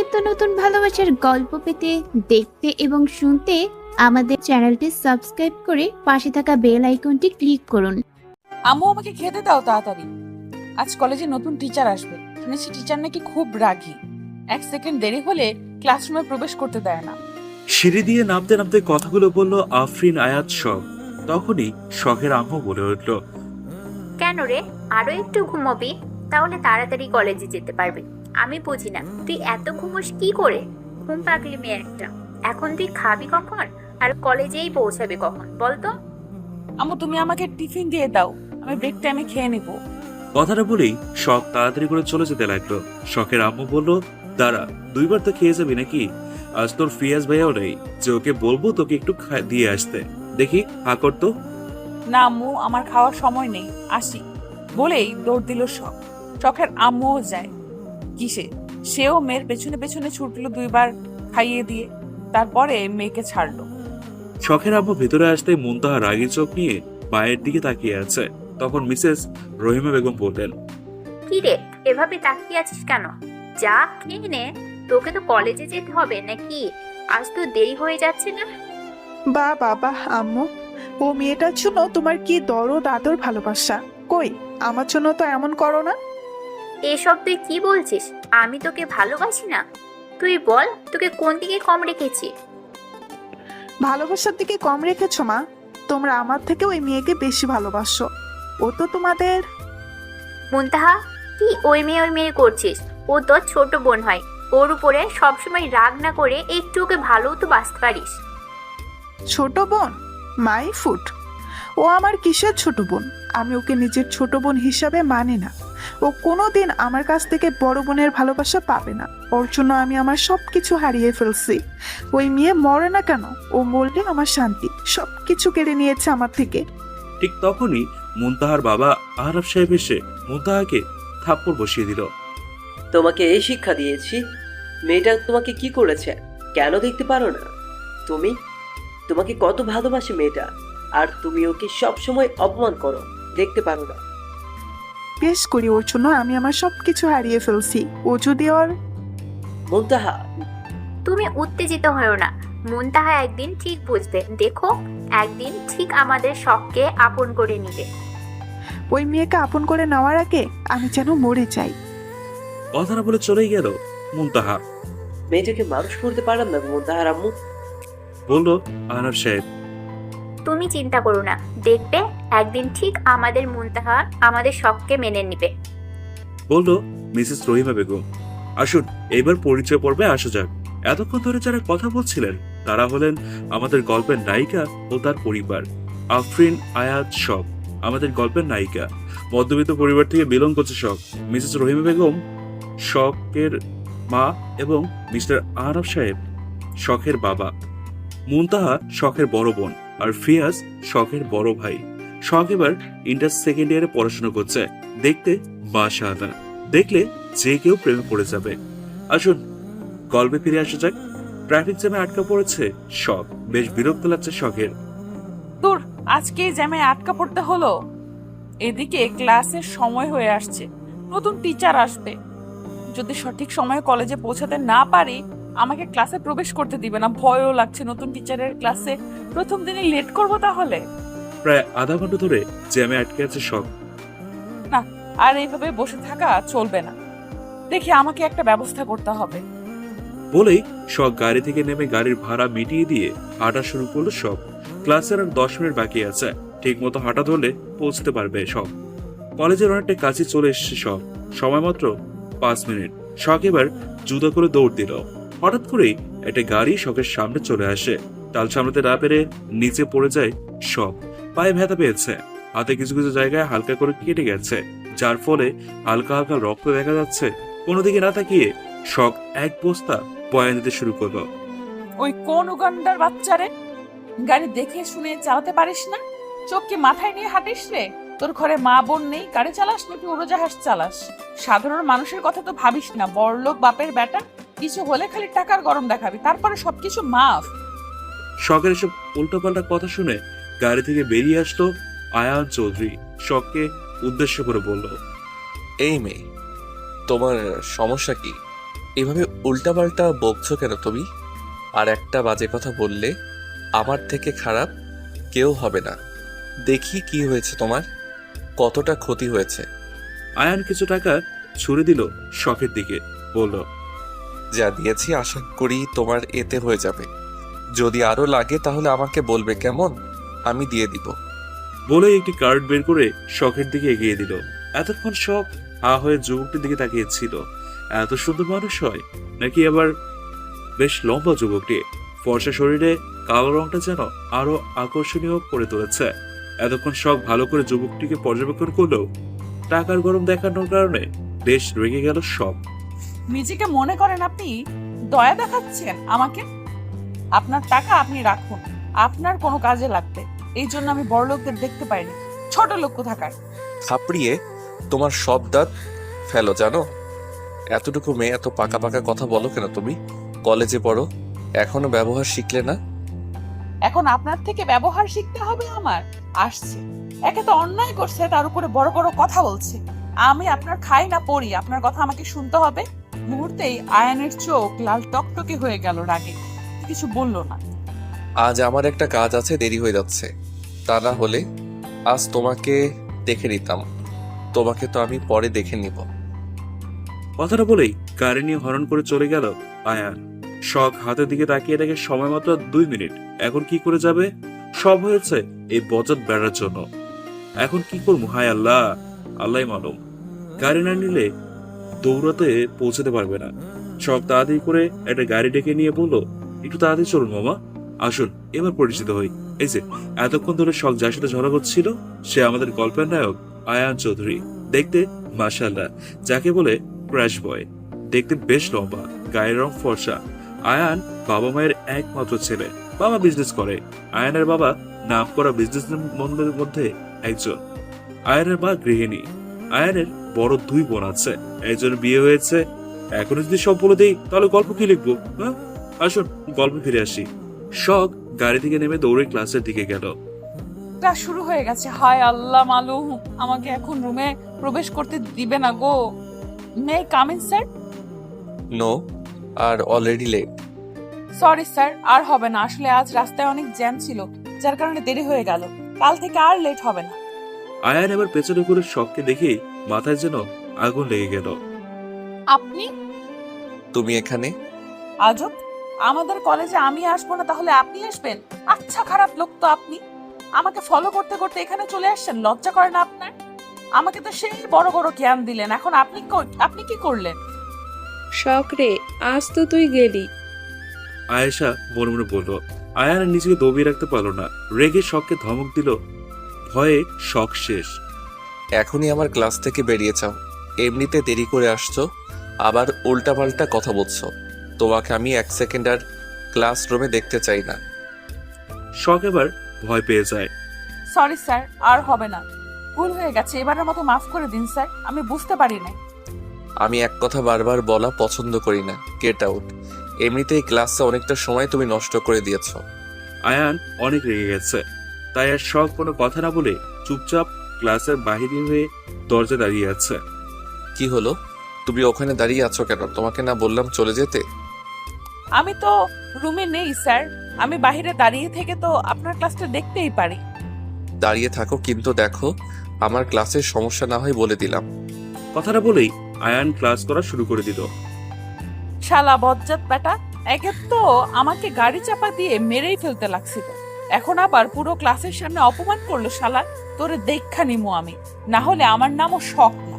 নিত্য নতুন ভালোবাসার গল্প পেতে, দেখতে এবং শুনতে আমাদের চ্যানেলটি সাবস্ক্রাইব করে পাশে থাকা বেল আইকনটি ক্লিক করুন। আম্মু আমাকে খেতে দাও তাড়াতাড়ি। আজ কলেজে নতুন টিচার আসবে, শুনেছি টিচার নাকি খুব রাগী। 1 সেকেন্ড দেরি হলে ক্লাসরুমে প্রবেশ করতে দেয় না। সিঁড়ি দিয়ে নামতে নামতে কথাগুলো বলল আফরিন, আয়াত সব। তখনই শখের আম্মু বলে উঠল, কেন রে, আরো একটু ঘুমোবি, তাহলে তাড়াতাড়ি কলেজে যেতে পারবি। আমি বুঝি না তুই এত ঘুমোস কি করে, ঘুম পাগলি মেয়ে একটা। এখন তুই খাবি কখন আর কলেজেই পৌঁছাবি কখন বলতো? আম্মু তুমি আমাকে টিফিন দিয়ে দাও, আমি ব্রেক টাইমে খেয়ে নেব। কথাটা বলেই শখ তাড়াতাড়ি করে চলে যেতে লাগলো। শখের আম্মু বলল, দাঁড়া, 2বার তো খেয়ে যাবি নাকি? আজ তোর ফিয়াজ ভাইয়াও নেই যে ওকে বলবো তোকে একটু দিয়ে আসতে। দেখি হা করতো। না আম্মু, আমার খাওয়ার সময় নেই, আসি বলেই দৌড় দিল শখ। শখের আম্মুও যায়। কিসে? সেও মেয়ের পেছনে পেছনে ছুটলো 2বার খাইয়ে দিয়ে, তারপরে মেয়েকে ছাড়লো। শখের আম্মু ভেতরে আসতে মুনতাহা রাগী চোখ নিয়ে মায়ের দিকে তাকিয়ে আছে। তখন মিসেস রহিমা বেগম বললেন, কি রে, এভাবে তাকিয়ে আছিস কেন? যা খেয়ে নে, তোকে তো কলেজে যেতে হবে নাকি? আজ তো দেরি হয়ে যাচ্ছে না? বাবা আম্মু, ও মেয়েটার জন্য তোমার কি দরদ আদর ভালোবাসা। কই, আমার জন্য তো এমন করো না। এসব তুই কি বলছিস? আমি তোকে ভালোবাসি না? তুই বল, তোকে কোন দিকে কম রেখেছি? ভালোবাসার দিকে কম রেখেছো মা? তোমরা আমার থেকে ওই মেয়েকে বেশি ভালোবাসো। ও তো তোমাদের। মুনতাহা, কি ওই মেয়ে করছিস? ও তোর ছোট বোন হয়, ওর উপরে সবসময় রাগ না করে একটু ওকে ভালোও তো বাসতে পারিস। ছোট বোন? My foot. ও আমার কিসের ছোট বোন? আমি ওকে নিজের ছোট বোন হিসাবে মানি না। ও কোনোদিন আমার কাছ থেকে বড় বোনের ভালোবাসা পাবে না। ওর জন্য আমি আমার সবকিছু হারিয়ে ফেলছি। ওই মেয়ে মরে না কেন, ও মরলে আমার শান্তি। সবকিছু কেড়ে নিয়েছে আমার থেকে। ঠিক তখনই মুনতাহার বাবা আহরাফ সাহেব এসে মুনতাহাকে থাপ্পড় বসিয়ে দিল। তোমাকে এই শিক্ষা দিয়েছি, মেয়েটা তোমাকে কি করেছে কেন দেখতে পারো না? তোমাকে কত ভালোবাসে মেয়েটা, আর তুমি ওকে সব সময় অপমান করো, দেখতে পারো না? বেশ করি, ওর জন্য আমি আমার সবকিছু হারিয়ে ফেলছি। ও যদি ওর। মুনতাহা, তুমি উত্তেজিত হও না, মুনতাহা একদিন ঠিক বুঝবে, দেখো একদিন ঠিক আমাদের শখকে আপন করে নিবে। ওই মেয়েকে আপন করে নেওয়ার আগে আমি যেন মরে যাই। কথাটা বলে চলেই গেল মুনতাহা। মেয়েটাকে মানুষ করতে পারলাম না মুনতাহার আম্মু। বলল আহরাফ সাহেব। তুমি চিন্তা করো না, দেখবে একদিন ঠিক আমাদের মুনতাহা আমাদের শখকে মেনে নিবে। বলল মিসেস রহিমা বেগম। আসুন এবার পরিচয় পর্বে আসা যাক। এতক্ষণ ধরে যারা কথা বলছিলেন তারা হলেন আমাদের গল্পের নায়িকা ও তার পরিবার। আফরিন, আয়াত সব আমাদের গল্পের নায়িকা। মধ্যবিত্ত পরিবার থেকে বিলং করছে শখ। মিসেস রহিমা বেগম শখের মা এবং মিস্টার আহরাফ সাহেব শখের বাবা। মুনতাহা শখের বড় বোন আর ফিয়াজ শখের বড় ভাই। শখ এবার ইন্টার সেকেন্ড ইয়ারে পড়াশোনা করছে। দেখতে মাশাআল্লাহ, দেখলে যে কেউ প্রেমে পড়ে যাবে। আসুন গল্পে ফিরে আসা যাক। ট্রাফিক জ্যামে আটকা পড়েছে শখ। বেশ বিরক্ত লাগছে শখের। দূর, আজকে জ্যামে আটকা পড়তে হলো। এদিকে ক্লাসের সময় হয়ে আসছে, নতুন টিচার আসবে। যদি সঠিক সময়ে কলেজে পৌঁছাতে না পারি, আমাকে ক্লাসে প্রবেশ করতে দিবে না। ভয়ও লাগছে, নতুন টিচারের ক্লাসে প্রথম দিনই লেট করবো তাহলে। প্রায় আধা ঘন্টা ধরে জ্যামে আটকে আছে শখ। না, আর এইভাবে বসে থাকা চলবে না, দেখি আমাকে একটা ব্যবস্থা করতে হবে। বলেই শখ গাড়ি থেকে নেমে গাড়ির ভাড়া মিটিয়ে দিয়ে হাঁটা শুরু করলো শখ। ক্লাসের আর 10 মিনিট বাকি আছে। ঠিক মতো হাঁটা ধরলে পৌঁছতে পারবে শখ। কলেজের অনেকটা কাছে চলে এসেছে শখ। সময় মাত্র 5 মিনিট। শখ এবার জুতা করে দৌড় দিল। হঠাৎ করেই একটা গাড়ি শখের সামনে চলে আসে। তাল সামলাতে না পেরে নিচে পড়ে যায় শখ। পায়ে ব্যথা পেয়েছে, হাতে কিছু কিছু জায়গায় হালকা করে কেটে গেছে, যার ফলে হালকা হালকা রক্ত দেখা যাচ্ছে। কোনো দিকে না তাকিয়ে শখ এক বস্তা বয়ান দিতে শুরু করলো। ওই কোন উগান্ডার বাচ্চারে, গাড়ি দেখে শুনে চালাতে পারিস না? চোখ কি মাথায় নিয়ে হাঁটিস রে? তোর ঘরে মা বোন নেই, গাড়ি চালাস নাকি উড়োজাহাজ চালাস? সাধারণ মানুষের কথা তো ভাবিস না। বড়লোক বাপের বেটা, কিছু হলে খালি টাকার গরম দেখাবি, তারপরে সবকিছু মাফ। শখের এসব উল্টোপাল্টা কথা শুনে গাড়ি থেকে বেরিয়ে আসলো আয়ান চৌধুরী। শখকে উদ্দেশ্য করে বলল, এই মেয়ে, তোমার সমস্যা কি? এভাবে উল্টাপাল্টা বকছো কেন তুমি? আর একটা বাজে কথা বললে আমার থেকে খারাপ কেউ হবে না। দেখি কি হয়েছে তোমার, কতটা ক্ষতি হয়েছে। আয়ান কিছু টাকা ছুড়ে দিল শখের দিকে, বলল, যা দিয়েছি আশা করি তোমার এতে হয়ে যাবে। যদি আরো লাগে তাহলে আমাকে বলবে, কেমন? আমি দিয়ে দিব। বলে একটি কার্ড বের করে শখের দিকে এগিয়ে দিল। এতক্ষণ শখ হা হয়ে যুবকটির দিকে তাকিয়েছিল। এত সুন্দর মানুষ হয় নাকি? আবার বেশ লম্বা যুবকটি, ফর্সা শরীরে কালো রংটা যেন আরো আকর্ষণীয় করে তুলেছে। এতক্ষণ শখ ভালো করে যুবকটিকে পর্যবেক্ষণ করলেও টাকার গরম দেখানোর কারণে বেশ রেগে গেল শখ। নিজেকে মনে করেন আপনি দয়া দেখাচ্ছেন আমাকে? আপনার টাকা আপনি রাখুন, আপনার কোনো কাজে লাগবে। এই জন্য আমি বড় লোকদের দেখতে পাইনি, ছোট লোক কোথাকার। থাপড়িয়ে তোমার সব দাঁত ফেলো, জানো? এতটুকু মেয়ে এত পাকা পাকা কথা বলো কেন তুমি? কলেজে পড়ো, এখনো ব্যবহার শিখলে না? এখন আপনার থেকে ব্যবহার শিখতে হবে আমার? আসছে, একে তো অন্যায় করছে, তার উপরে বড় বড় কথা বলছে। আমি আপনার খাই না পড়ি, আপনার কথা আমাকে শুনতে হবে। মুহূর্তেই আয়ানের চোখ লাল টকটকে হয়ে গেল রাগে, কিছু বলল না। আজ আমার একটা কাজ আছে, দেরি হয়ে যাচ্ছে। তা না হলে আজ তোমাকে দেখে নিতাম। তোমাকে তো আমি পরে দেখে নিব। কথাটা বলেই গাড়ি নিয়ে হরণ করে চলে গেল আয়ান। শখ হাতের দিকে তাকিয়ে দেখে সময় মাত্র 2 মিনিট। এখন কি করে যাবে? সব হয়েছে এই বজত বেড়ার জন্য। এখন কি করবো? হায় আল্লাহ, আল্লাহ মালুম। গাড়ি না নিলে দৌড়াতে পৌঁছাতে পারবে না। শখ তাড়াতাড়ি করে একটা গাড়ি ডেকে নিয়ে বললো, একটু তাড়াতাড়ি চলুন মামা, আসুন এবার পরিচিত হই। এই যে এতক্ষণ ধরে শখ যার সাথে ঝগড়া করছিল, সে আমাদের গল্পের নায়ক আয়ান চৌধুরী। দেখতে মাশাআল্লাহ, যাকে বলে ক্র্যাশ বয়। দেখতে বেশ লম্বা, গায়ের রং ফর্সা। আয়ান বাবা মায়ের একমাত্র ছেলে। বাবা বিজনেস করে। আয়ানের বাবা নামকরা বিজনেসম্যানদের মধ্যে একজন। আয়ানের মা গৃহিণী। আয়ানের বড় 2 বোন আছে, একজনের বিয়ে হয়েছে। এখন যদি সব বলে দেই তাহলে গল্প কি লিখবো? হ্যাঁ, আসুন গল্পে ফিরে আসি। শখ গাড়ি থেকে নেমে দৌড়ে ক্লাসের দিকে গেল। ক্লাস শুরু হয়ে গেছে, হায় আল্লাহ মালুম। আমাকে এখন রুমে প্রবেশ করতে দিবে না গো। May come in sir? No, are already late. Sorry sir, আর হবে না। আসলে আজ রাস্তায় অনেক জ্যাম ছিল, যার কারণে দেরি হয়ে গেল। কাল থেকে আর লেট হবে না। আয়ান এবার পেছনে করে শখকে দেখেই মাথায় যেন আগুন লেগে গেল। আপনি? তুমি এখানে? আজব, আমাদের কলেজে আমি আসবো না তাহলে আপনি আসবেন? আচ্ছা, খারাপ লোক তো আপনি। আমাকে ফলো করতে করতে এখানে চলে আসছেন, লজ্জা করে না আপনার? আমাকে তো সেই বড় বড় জ্ঞান দিলেন, এখন আপনি কি করলেন? শখ রে, আজ তো তুই গেলি। আয়েশা মনে মনে বলল। আয়ান নিজেকে দবিয়ে রাখতে পারল না, রেগে শখকে ধমক দিল। ভয়ে শখ শেষ। এখনই আমার ক্লাস থেকে বেরিয়ে যাও। এমনিতে দেরি করে আসছো, আবার উল্টাপাল্টা কথা বলছো। তোমাকে আমি 1 সেকেন্ড আর ক্লাসরুমে দেখতে চাই না। শখ এবার ভয় পেয়ে যায়। সরি স্যার, আর হবে না। ভুল হয়ে গেছে, এবারের মতো মাফ করে দিন স্যার, আমি বুঝতে পারি নাই। আমি এক কথা বারবার বলা পছন্দ করি না। Get out. এমনিতেই ক্লাসে অনেকটা সময় তুমি নষ্ট করে দিয়েছো। আয়ান অনেক রেগে গেছে, তাই আর শখ কোনো কথা না বলে চুপচাপ ক্লাসের বাহিরে হয়ে দরজা দাঁড়িয়ে আছে। কি হলো? তুমি ওখানে দাঁড়িয়ে আছো কেন? তোমাকে না বললাম চলে যেতে? আমি তো রুমে নেই স্যার, আমি বাইরে দাঁড়িয়ে থেকে তো আপনার ক্লাসটা দেখতেই পারি। দাঁড়িয়ে থাকো, কিন্তু দেখো আমার ক্লাসের সমস্যা না হয় বলে দিলাম। কথাটা বলেই আয়ান ক্লাস করা শুরু করে দিল। শালা বজ্জাত বেটা, একে তো আমাকে গাড়ি চাপা দিয়ে মেরেই ফেলতে লাগছিল, এখন আবার পুরো ক্লাসের সামনে অপমান করলো। শালা, তোরে দেখা নিমু আমি, না হলে আমার নামও শখ না।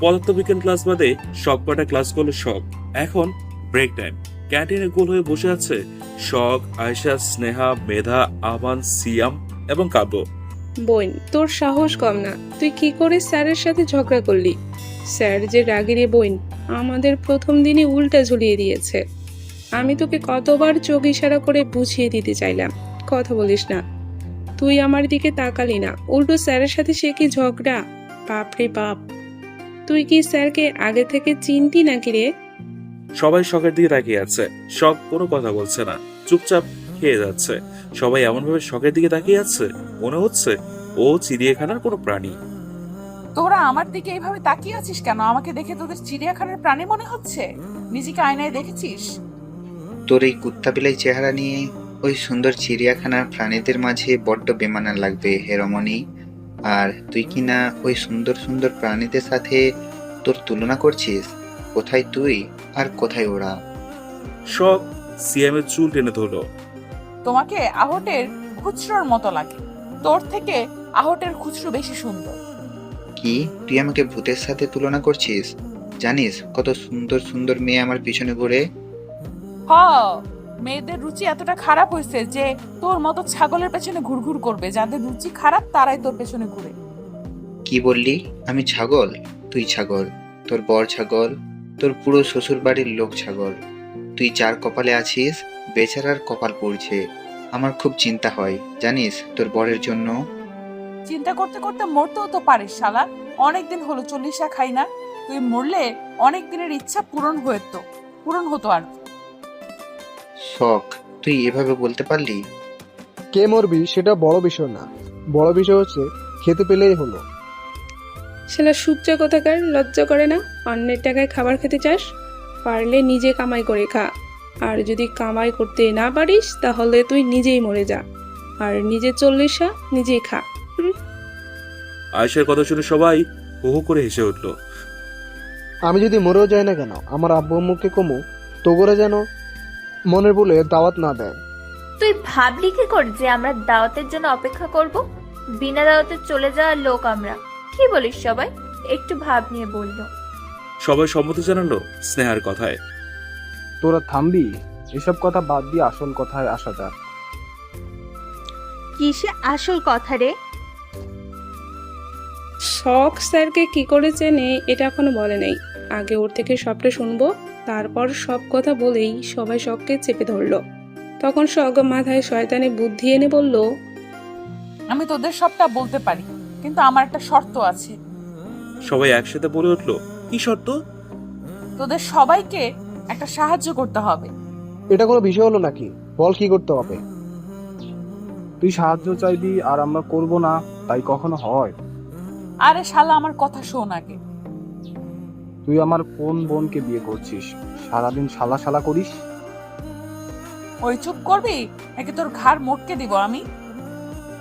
পদার্থবিজ্ঞান ক্লাস বাদে সব কটা ক্লাস করলো শখ। এখন ব্রেক টাইম। ক্যান্টিনে গোল হয়ে বসে আছে শখ, আয়েশা, স্নেহা, মেধা, আমান, সিয়াম এবং কাব্য। বোন, তোর সাহস কম না। তুই কি করে স্যারের সাথে ঝগড়া করলি? স্যার যে রাগী রে বোন, আমাদের প্রথম দিনই উল্টা ঝুলিয়ে দিয়েছে। আমি তোকে কতবার চোখ ইশারা করে বুঝিয়ে দিতে চাইলাম, কথা বলিস না। তুই আমার দিকে তাকালি না, উল্টো স্যারের সাথে সে কি ঝগড়া! বাপরে বাপ, তুই কি স্যারকে আগে থেকে চিনতি নাকি রে? সবাই শখের দিকে তাকিয়ে আছে। শখ কোনো কথা বলছে না, চুপচাপ খেয়ে যাচ্ছে। সবাই এমন ভাবে শখের দিকে তাকিয়ে আছে, মনে হচ্ছে ও চিড়িয়াখানার কোনো প্রাণী। তোরা আমার দিকে এইভাবে তাকিয়ে আছিস কেন? আমাকে দেখে তোদের চিড়িয়াখানার প্রাণী মনে হচ্ছে? নিজেকে আয়নায় দেখেছিস? তোর এই কুত্তা বিলাই চেহারা নিয়ে ওই সুন্দর চিড়িয়াখানার প্রাণীদের মাঝে বড্ড বেমানান লাগবে হে রমণী। আর তুই কি না ওই সুন্দর সুন্দর প্রাণীদের সাথে তোর তুলনা করছিস? কোথায় তুই আর কোথায় ওরা? শখ সিয়ামের চুল টেনে ধরলো। তোমাকে আহটের খুচরোর মতো লাগে। তোর থেকে আহটের খুচরো বেশি সুন্দর। কি তুই আমাকে ভূতের সাথে তুলনা করছিস? জানিস কত সুন্দর সুন্দর মেয়ে আমার পিছনে ঘুরে? হ, মেয়েদের রুচি এতটা খারাপ হয়েছে যে তোর মতো ছাগলের পেছনে ঘুরঘুর করবে। যাদের রুচি খারাপ তারাই তোর পেছনে ঘুরে। কি বললি? আমি ছাগল? তুই ছাগল, তোর বর ছাগল, তোর পুরো শ্বশুর বাড়ির লোক ছাগল। তুই যার কপালে আছিস বেচারার কপাল পড়ছে। আমার খুব চিন্তা হয় জানিস তোর বরের জন্য। চিন্তা করতে করতে মরতেও তো পারিস শালা। অনেকদিন হলো 40 খাই না। তুই মরলে অনেক দিনের ইচ্ছা পূরণ হতো আর। শখ তুই এভাবে বলতে পারলি? কে মরবি সেটা বড় বিষয় না, বড় বিষয় হচ্ছে খেতে পেলেই হলো। শালা সুচ্চা কোথাকার, লজ্জা করে না? অন্যের টাকায় খাবার খেতে চাস? পারলে নিজে কামাই করে খা। আর যদি কামাই করতে না পারিস তাহলে তুই নিজেই মরে যা, আর নিজে 40 নিজেই খা। আয়েশার কথা শুনে সবাই হু হু করে হেসে উঠল। আমি যদি মরেও যাই না কেন, আমার আব্বু আম্মুকে কমু তো করে যেন মনের বলে দাওয়াত না দেয়। তুই ভাবলি কি করে যে আমরা দাওয়াতের জন্য অপেক্ষা করব? বিনা দাওয়াতে চলে যাওয়ার লোক আমরা। কি বলিস সবাই? একটু ভাব নিয়ে বললো। সবাই সম্মতি জানালো স্নেহার কথায়। তোরা থামবি? এসব কথা বাদ দিয়ে আসল কথায় আসা যাক। কিসে আসল কথা রে? শখ স্যারকে কি করে চেনে এটা এখনো বলে নাই। আগে ওর থেকে সবটা শুনবো, তারপর সব কথা বলেই সবাই শখকে চেপে ধরলো। তখন শখ মাথায় শয়তানি বুদ্ধি এনে বলল, আমি তোদের সবটা বলতে পারি, কিন্তু আমার একটা শর্ত আছে। সবাই একসাথে বলে উঠলো, কি শর্ত? তোদের সবাইকে একটা সাহায্য করতে হবে। এটা কোনো বিষয় হলো নাকি? বল কি করতে হবে? তুই সাহায্য চাইবি আর আমরা করব না, তাই কখনো হয়? আরে শালা আমার কথা শোন আগে। তুই আমার কোন বোনকে বিয়ে করছিস? সারাদিন শালা শালা করিস। ওই চুপ করবি নাকি তোর ঘাড় মোটকে দিব আমি?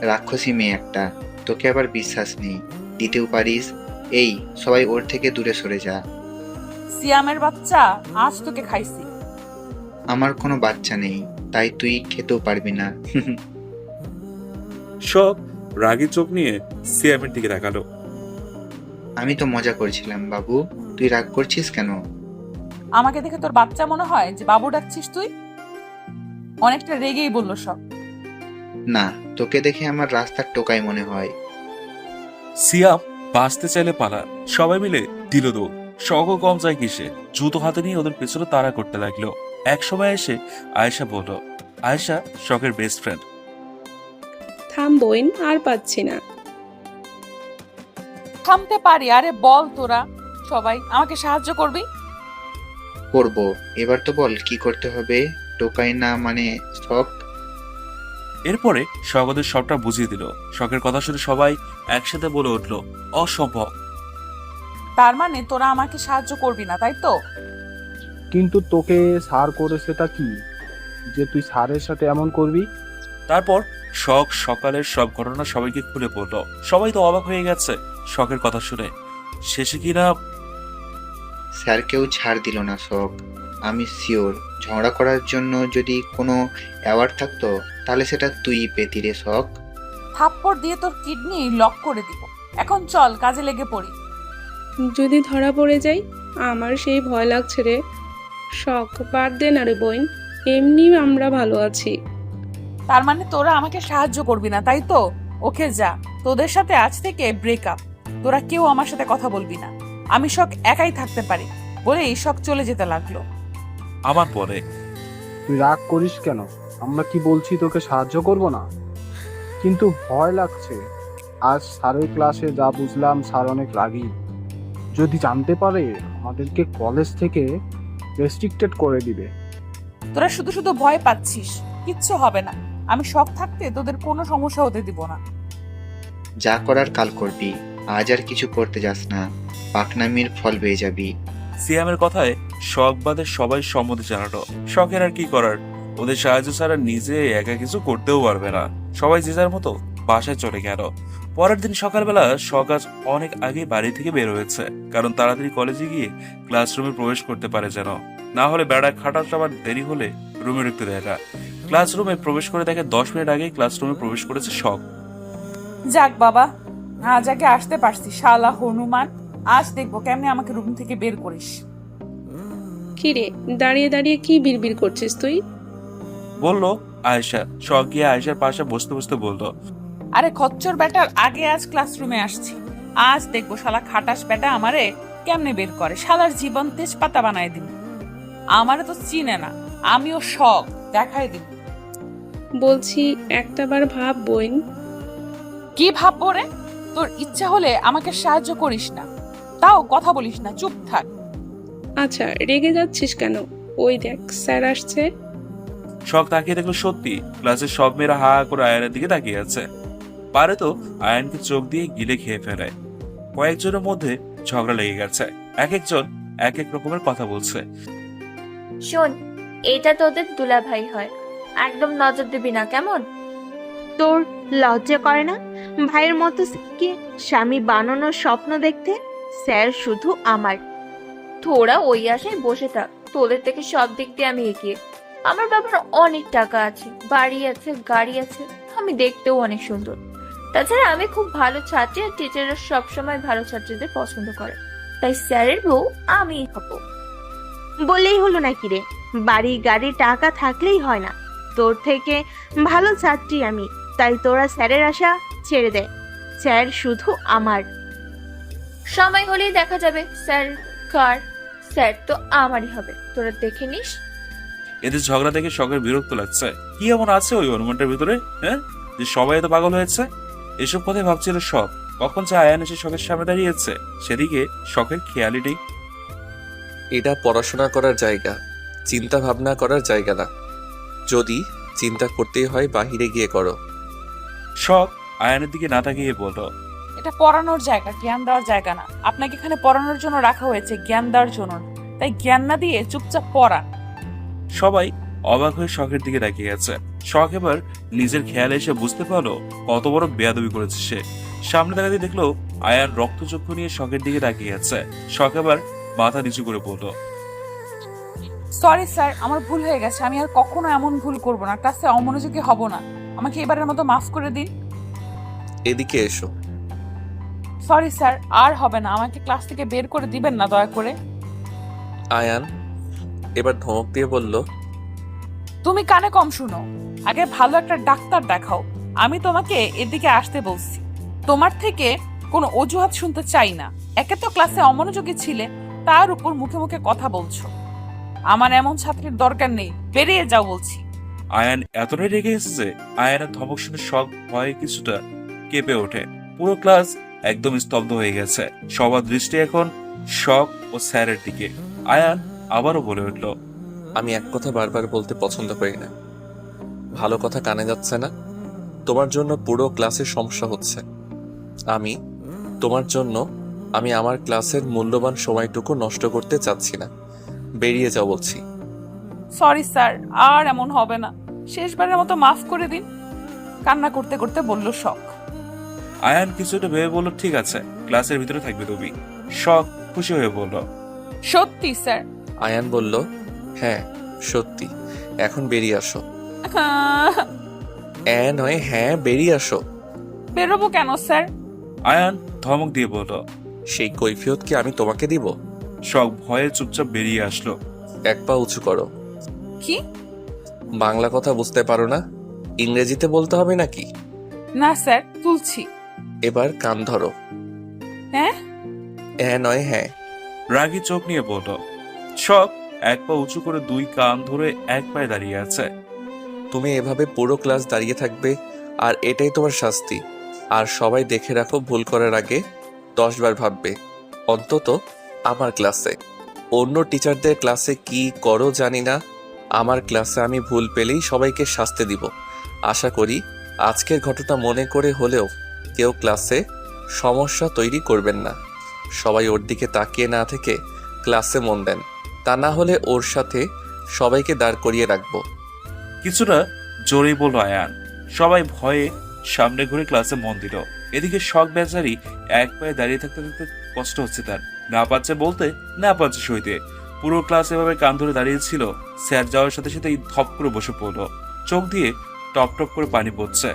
রাক্ষসী মেয়ে একটা, তোকে আবার বিশ্বাস নেই, দিতেও পারিস। এই সবাই ওর থেকে দূরে সরে যা। সিয়ামের বাচ্চা, আজ তোকে খাইছি। আমার কোনো বাচ্চা নেই, তাই তুই খেতেও পারবি না। শখ রাগী চোখ নিয়ে সিয়ামের দিকে তাকালো। আমি তো মজা করছিলাম বাবু, তুই রাগ করছিস কেন? আমাকে দেখে তোর বাচ্চা মনে হয় যে বাবু ডাকছিস তুই? অনেকটা রেগেই বললো সব। না, তোকে দেখে আমার রাস্তার টোকাই মনে হয়। সিয়াম বাঁচতে চাইলে পালা, সবাই মিলে দিল দৌড়। শখও কম যায় কিসে, জুতো হাতে নিয়ে ওদের পেছনে তাড়া করতে লাগলো। এক সময় এসে আয়েশা বলল, আয়েশা শখের বেস্ট ফ্রেন্ড। থাম বোন, আর পাচ্ছি না। থামতে পারি? আরে বল তোরা সবাই আমাকে সাহায্য করবি। করব, এবার তো বল কি করতে হবে। টোকাই না মানে শখ। এরপরে শখ ওদের সবটা বুঝিয়ে দিল। শখের কথা শুনে সবাই একসাথে বলে উঠলো, অসম্ভব। তার মানে তোরা আমাকে সাহায্য করবি না, তাই তো? কিন্তু তোকে সার করেছেটা কি যে তুই সারের সাথে এমন করবি? তারপর শখ সকালের সব ঘটনা সবাইকে খুলে বলল। সবাই তো অবাক হয়ে গেছে শখের কথা শুনে। শেষে কিনা স্যার কেউ ছাড় দিল না শখ। আমি শিওর ঝগড়া করার জন্য যদি কোনো অ্যাওয়ার্ড থাকতো তাহলে সেটা তুই পেতি রে শখ। থাপ্পড় দিয়ে তোর কিডনি লক করে দিব। এখন চল কাজে লেগে পড়ি। যদি ধরা পড়ে যাই? আমার সেই ভয় লাগছে রে। শখ বাদ দে না রে বোন, এমনি আমরা ভালো আছি। তার মানে তোরা আমাকে সাহায্য করবি না, তাই তো? ওকে যা, তোদের সাথে আজ থেকে ব্রেকআপ। তোরা কেউ আমার সাথে কথা বলবি না। আমি শখ একাই থাকতে পারি বলে এই শখ চলে যেতে লাগলো। আমার পরে তুই রাগ করিস কেন? আমরা কি বলছি তোকে সাহায্য করব না? কিন্তু ভয় লাগছে। আজ স্যারের ক্লাসে যা বুঝলাম, স্যার অনেক রাগী। যদি জানতে পারে আমাদেরকে কলেজ থেকে রেস্ট্রিক্টেড করে দিবে। তোরা শুধু শুধু ভয় পাচ্ছিস, কিচ্ছু হবে না। আমি শখ থাকতে তোদের কোনো সমস্যা হতে দিব না। যা করার কাল করবি। আজ আর কিছু করতে যাস না, পাকনামির ফল পেয়ে যাবি। সিয়ামের কথায় শখ বাদে সবাই সম্মতি জানালো। শখের আর কি করার, ওদের সাহায্য ছাড়া নিজে একা কিছু করতেও পারবে না। সবাই যে যার মতো বাসায় চলে গেল। পরের দিন সকালবেলা শখ আজ অনেক আগে বাড়ি থেকে বের হয়েছে, কারণ তাড়াতাড়ি কলেজে গিয়ে ক্লাসরুমে প্রবেশ করতে পারে যেন, না হলে বেড়া খাটার আবার দেরি হলে রুমে ঢুকতে দেয় না। ক্লাসরুমে প্রবেশ করে দেখে 10 মিনিট আগেই ক্লাসরুমে প্রবেশ করেছে শখ। যাক বাবা, আজ আগে আসতে পারছি, শালা হনুমান। আজ দেখবো কেমনে আমাকে রুম থেকে বের করিস। কি রে, দাঁড়িয়ে দাঁড়িয়ে কি বিড়বিড় করছিস তুই? বলল আয়েশা। শখ গিয়ে আয়েশার পাশে বসতে বসতে বলল, আরে খচ্চর বেটার আগে আজ ক্লাসরুমে আসছি, আজ দেখবো শালা খাটাস বেটা আমারে কেমনে বের করে। শালার জীবন তেজপাতা বানায় দিন। আমারে তো চিনে না, আমিও শখ দেখাই দিন। বলছি একটাবার ভাব বোন। কি ভাববো রে? তোর ইচ্ছা হলে আমাকে সাহায্য করিস না, তাও কথা বলিস না, চুপ থাক। আচ্ছা, রেগে যাচ্ছিস কেন? ওই দেখ স্যার আসছে। শখ তাকিয়ে দেখলো সত্যি ক্লাসের সব মেয়েরা হা হা করে আয়ানের দিকে তাকিয়ে আছে। পারে তো আয়ানকে চোখ দিয়ে গিলে খেয়ে ফেলে। কয়েকজনের মধ্যে ঝগড়া লেগে গেছে, এক একজন এক এক রকমের কথা বলছে। শোন, এটা তোদের দুলাভাই হয়, একদম নজর দিবি না কেমন? তোর লজ্জা করে না ভাইয়ের মতো কি স্বামী বানানোর স্বপ্ন দেখতে? স্যার শুধু আমার। তোরা ওই আশায় বসে থাক, তোদের থেকে সব দিক দিয়ে আমি এগিয়ে। আমার বাবার অনেক টাকা আছে, বাড়ি আছে, গাড়ি আছে, আমি দেখতেও অনেক সুন্দর। তাছাড়া আমি খুব ভালো ছাত্রী, আর টিচাররা সবসময় ভালো ছাত্রীদের পছন্দ করে, তাই স্যারের বউ আমিই হব। বললেই হলো নাকি রে? বাড়ি গাড়ি টাকা থাকলেই হয় না, তোর থেকে ভালো ছাত্রী আমি, তাই তোরা স্যারের আশা ছেড়ে দে। স্যার শুধু আমার। সময় হলেই দেখা যাবে স্যার কার। স্যার তো আমারই হবে, তোরা দেখে নিস। এদের ঝগড়া দেখে শখের বিরক্ত লাগছে। কি এমন আছে ওই অনুমানটার ভিতরে, হ্যাঁ, যে সবাই এত পাগল হয়েছে? এসব কথাই ভাবছিল শখ। কখন যে আয়ান এসে শখের সামনে দাঁড়িয়েছে, সেদিকে শখের খেয়ালই নেই। এটা পড়াশোনা করার জায়গা, চিন্তা ভাবনা করার জায়গা না। যদি চিন্তা করতেই হয় বাহিরে গিয়ে করো। শখ আয়ানের দিকে না তাকিয়ে বলল, এটা পড়ানোর জায়গা, জ্ঞান দেওয়ার জায়গা না। আপনাকে এখানে পড়ানোর জন্য রাখা হয়েছে, জ্ঞান দেওয়ার জন্য না। তাই জ্ঞান না দিয়ে চুপচাপ পড়া। সবাই অবাক হয়ে শখের দিকে তাকিয়ে আছে। শখ এবার নিজের খেয়ালে এসে বুঝতে পারলো কত বড় বেয়াদবি করেছে সে। সামনে তাকাতে দেখলো আয়ান রক্তচক্ষু নিয়ে শখের দিকে তাকিয়ে আছে। শখ এবার মাথা নিচু করে বলল, সরি স্যার, আমার ভুল হয়ে গেছে, আমি আর কখনো এমন ভুল করব না, ক্লাসে অমনোযোগী হব না, আমাকে এবারের মতো মাফ করে দিন। এদিকে এসো। সরি স্যার, আর হবে না, আমাকে ক্লাস থেকে বের করে দিবেন না দয়া করে। আয়ান এবার ধমক দিয়ে বলল, তুমি কানে কম শুনো, আগে ভালো একটা ডাক্তার দেখাও। আমি তোমাকে এদিকে আসতে বলছি, তোমার থেকে কোনো অজুহাত শুনতে চাই না। একে তো ক্লাসে অমনোযোগী ছিলে, তার উপর মুখে মুখে কথা বলছো। আমার এমন ছাত্রীর দরকার নেই, বেরিয়ে যাও বলছি। আয়ান এতটাই রেগে এসেছে, আয়ানের ধমক শুনে শখ ভয়ে কিছুটা কেঁপে ওঠে। পুরো ক্লাস একদম স্তব্ধ হয়ে গেছে। সবার দৃষ্টি এখন শখ ও স্যারের দিকে। আয়ান আবারও বলে উঠল, আমি এক কথা বারবার বলতে পছন্দ করি না। ভালো কথা কানে যাচ্ছে না। তোমার জন্য পুরো ক্লাসের সমস্যা হচ্ছে। আমি তোমার জন্য আমি আমার ক্লাসের মূল্যবান সময়টুকু নষ্ট করতে চাচ্ছি না। বেরিয়ে যাও বলছি। সরি স্যার, আর এমন হবে না, শেষবারের মতো মাফ করে দিন। কান্না করতে করতে বলল শখ। আয়ান কিছুটা ভেবে বলল, ঠিক আছে, ক্লাসের ভিতরে থাকবে তুমি। শখ খুশি হয়ে বলল, সত্যি স্যার? আয়ান বলল, হ্যাঁ সত্যি, এখন বেরিয়ে আসো। নয়, হ্যাঁ বেরিয়ে আসো। বেরোবো কেন স্যার? আয়ান ধমক দিয়ে বলল। সেই কৈফিয়ত কি আমি তোমাকে দিব? শখ ভয়ে চুপচাপ বেরিয়ে আসলো। এক পা উঁচু করো। কি? বাংলা কথা বুঝতে পারো না? ইংরেজিতে বলতে হবে নাকি? না স্যার, তুলছি। এবার কান ধরো। হ্যাঁ নয়, হ্যাঁ। রাগী চোখ নিয়ে বলল। শখ এক পা উঁচু করে দুই কান ধরে এক পায়ে দাঁড়িয়ে আছে। তুমি এভাবে পুরো ক্লাস দাঁড়িয়ে থাকবে, আর এটাই তোমার শাস্তি। আর সবাই দেখে রাখো, ভুল করার আগে 10 বার ভাববে, অন্তত আমার ক্লাসে। অন্য টিচারদের ক্লাসে কি করো জানি না, আমার ক্লাসে আমি ভুল পেলেই সবাইকে শাস্তি দিব। আশা করি আজকের ঘটনা মনে করে হলেও কেউ ক্লাসে সমস্যা তৈরি করবেন না। সবাই ওর দিকে তাকিয়ে না থেকে ক্লাসে মন দেন, তা না হলে ওর সাথে সবাইকে দাঁড় করিয়ে রাখবো। কিছুটা জোরেই বলল আয়ান। সবাই ভয়ে সামনে ঘুরে ক্লাসে মন দিল। এদিকে শখ বেচারি এক পায়ে দাঁড়িয়ে থাকতে থাকতে কষ্ট হচ্ছে তার, না পাচ্ছে বলতে না পাচ্ছে সইতে। পুরো ক্লাস এভাবে কান ধরে দাঁড়িয়েছিল। স্যার যাওয়ার সাথে সাথেই ধপ করে বসে পড়লো, চোখ দিয়ে টপ টপ করে পানি পড়ছে।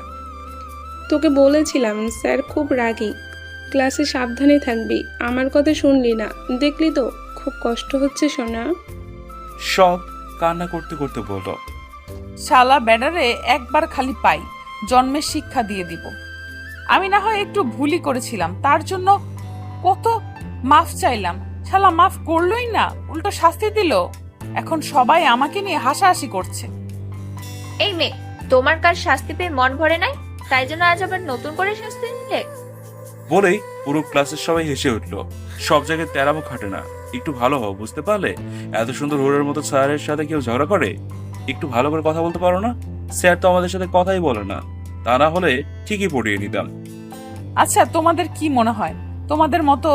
তোকে বলেছিলাম স্যার খুব রাগী, ক্লাসে সাবধানে থাকবি, আমার কথা শুনলি না, দেখলি তো খুব কষ্ট হচ্ছে সোনা। শখ কান্না করতে করতে বলল, শালা ব্যাডারে একবার খালি পাই, জন্মের শিক্ষা দিয়ে দিব। আমি না হয় একটু ভুলই করেছিলাম, তার জন্য কত মাফ চাইলাম, শালা মাফ করলোই না, উল্টো শাস্তি দিল। এখন সবাই আমাকে নিয়ে হাসাহাসি করছে। এই মেয়ে, তোমার কার শাস্তি পেয়ে মন ভরে নাই, তাই জন্য আজ আবার নতুন করে শাস্তি দিলে? বলেই পুরো ক্লাসের সবাই হেসে উঠলো। সব জায়গায় তেরামো খাটে না, একটু ভালো হও, বুঝতে পারলে? এত সুন্দর হোরের মতো স্যারের সাথে কেউ ঝগড়া করে? একটু ভালো করে কথা বলতে পারো না? স্যার তো আমাদের সাথে কথাই বলে না, তা না হলে ঠিকই পড়িয়ে নিতাম। আচ্ছা, তোমাদের কি মনে হয় তোমাদের মতো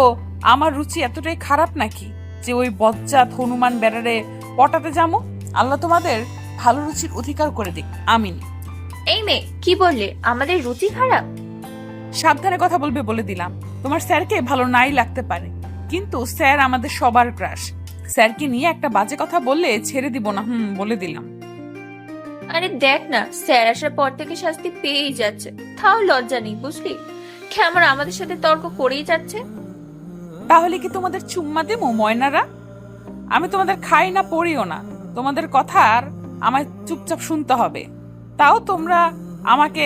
আমার রুচি এতটাই খারাপ নাকি যে ওই বজ্জাত হনুমান বেড়ারে পটাতে যাবো? আল্লাহ তোমাদের ভালো রুচির অধিকার করে দিক, আমিন। এই মেয়ে, কি বললে? আমাদের রুচি খারাপ? সাবধানে কথা বলবে বলে দিলাম। তোমার স্যারকে ভালো নাই লাগতে পারে, কিন্তু স্যার আমাদের সবার ক্রাশ। স্যারকে নিয়ে একটা বাজে কথা বললে ছেড়ে দিব না, বলে দিলাম। আরে দেখ না, স্যার আসার পর থেকে শাস্তি পেয়েই যাচ্ছে, তাও লজ্জা নেই, বুঝলি? কেমন আমাদের সাথে তর্ক করেই যাচ্ছে। তাহলে কি তোমাদের চুম্মা দেবো ময়নারা? আমি তোমাদের খাই না পড়িও না, তোমাদের কথা আর আমায় চুপচাপ শুনতে হবে। তাও তোমরা আমাকে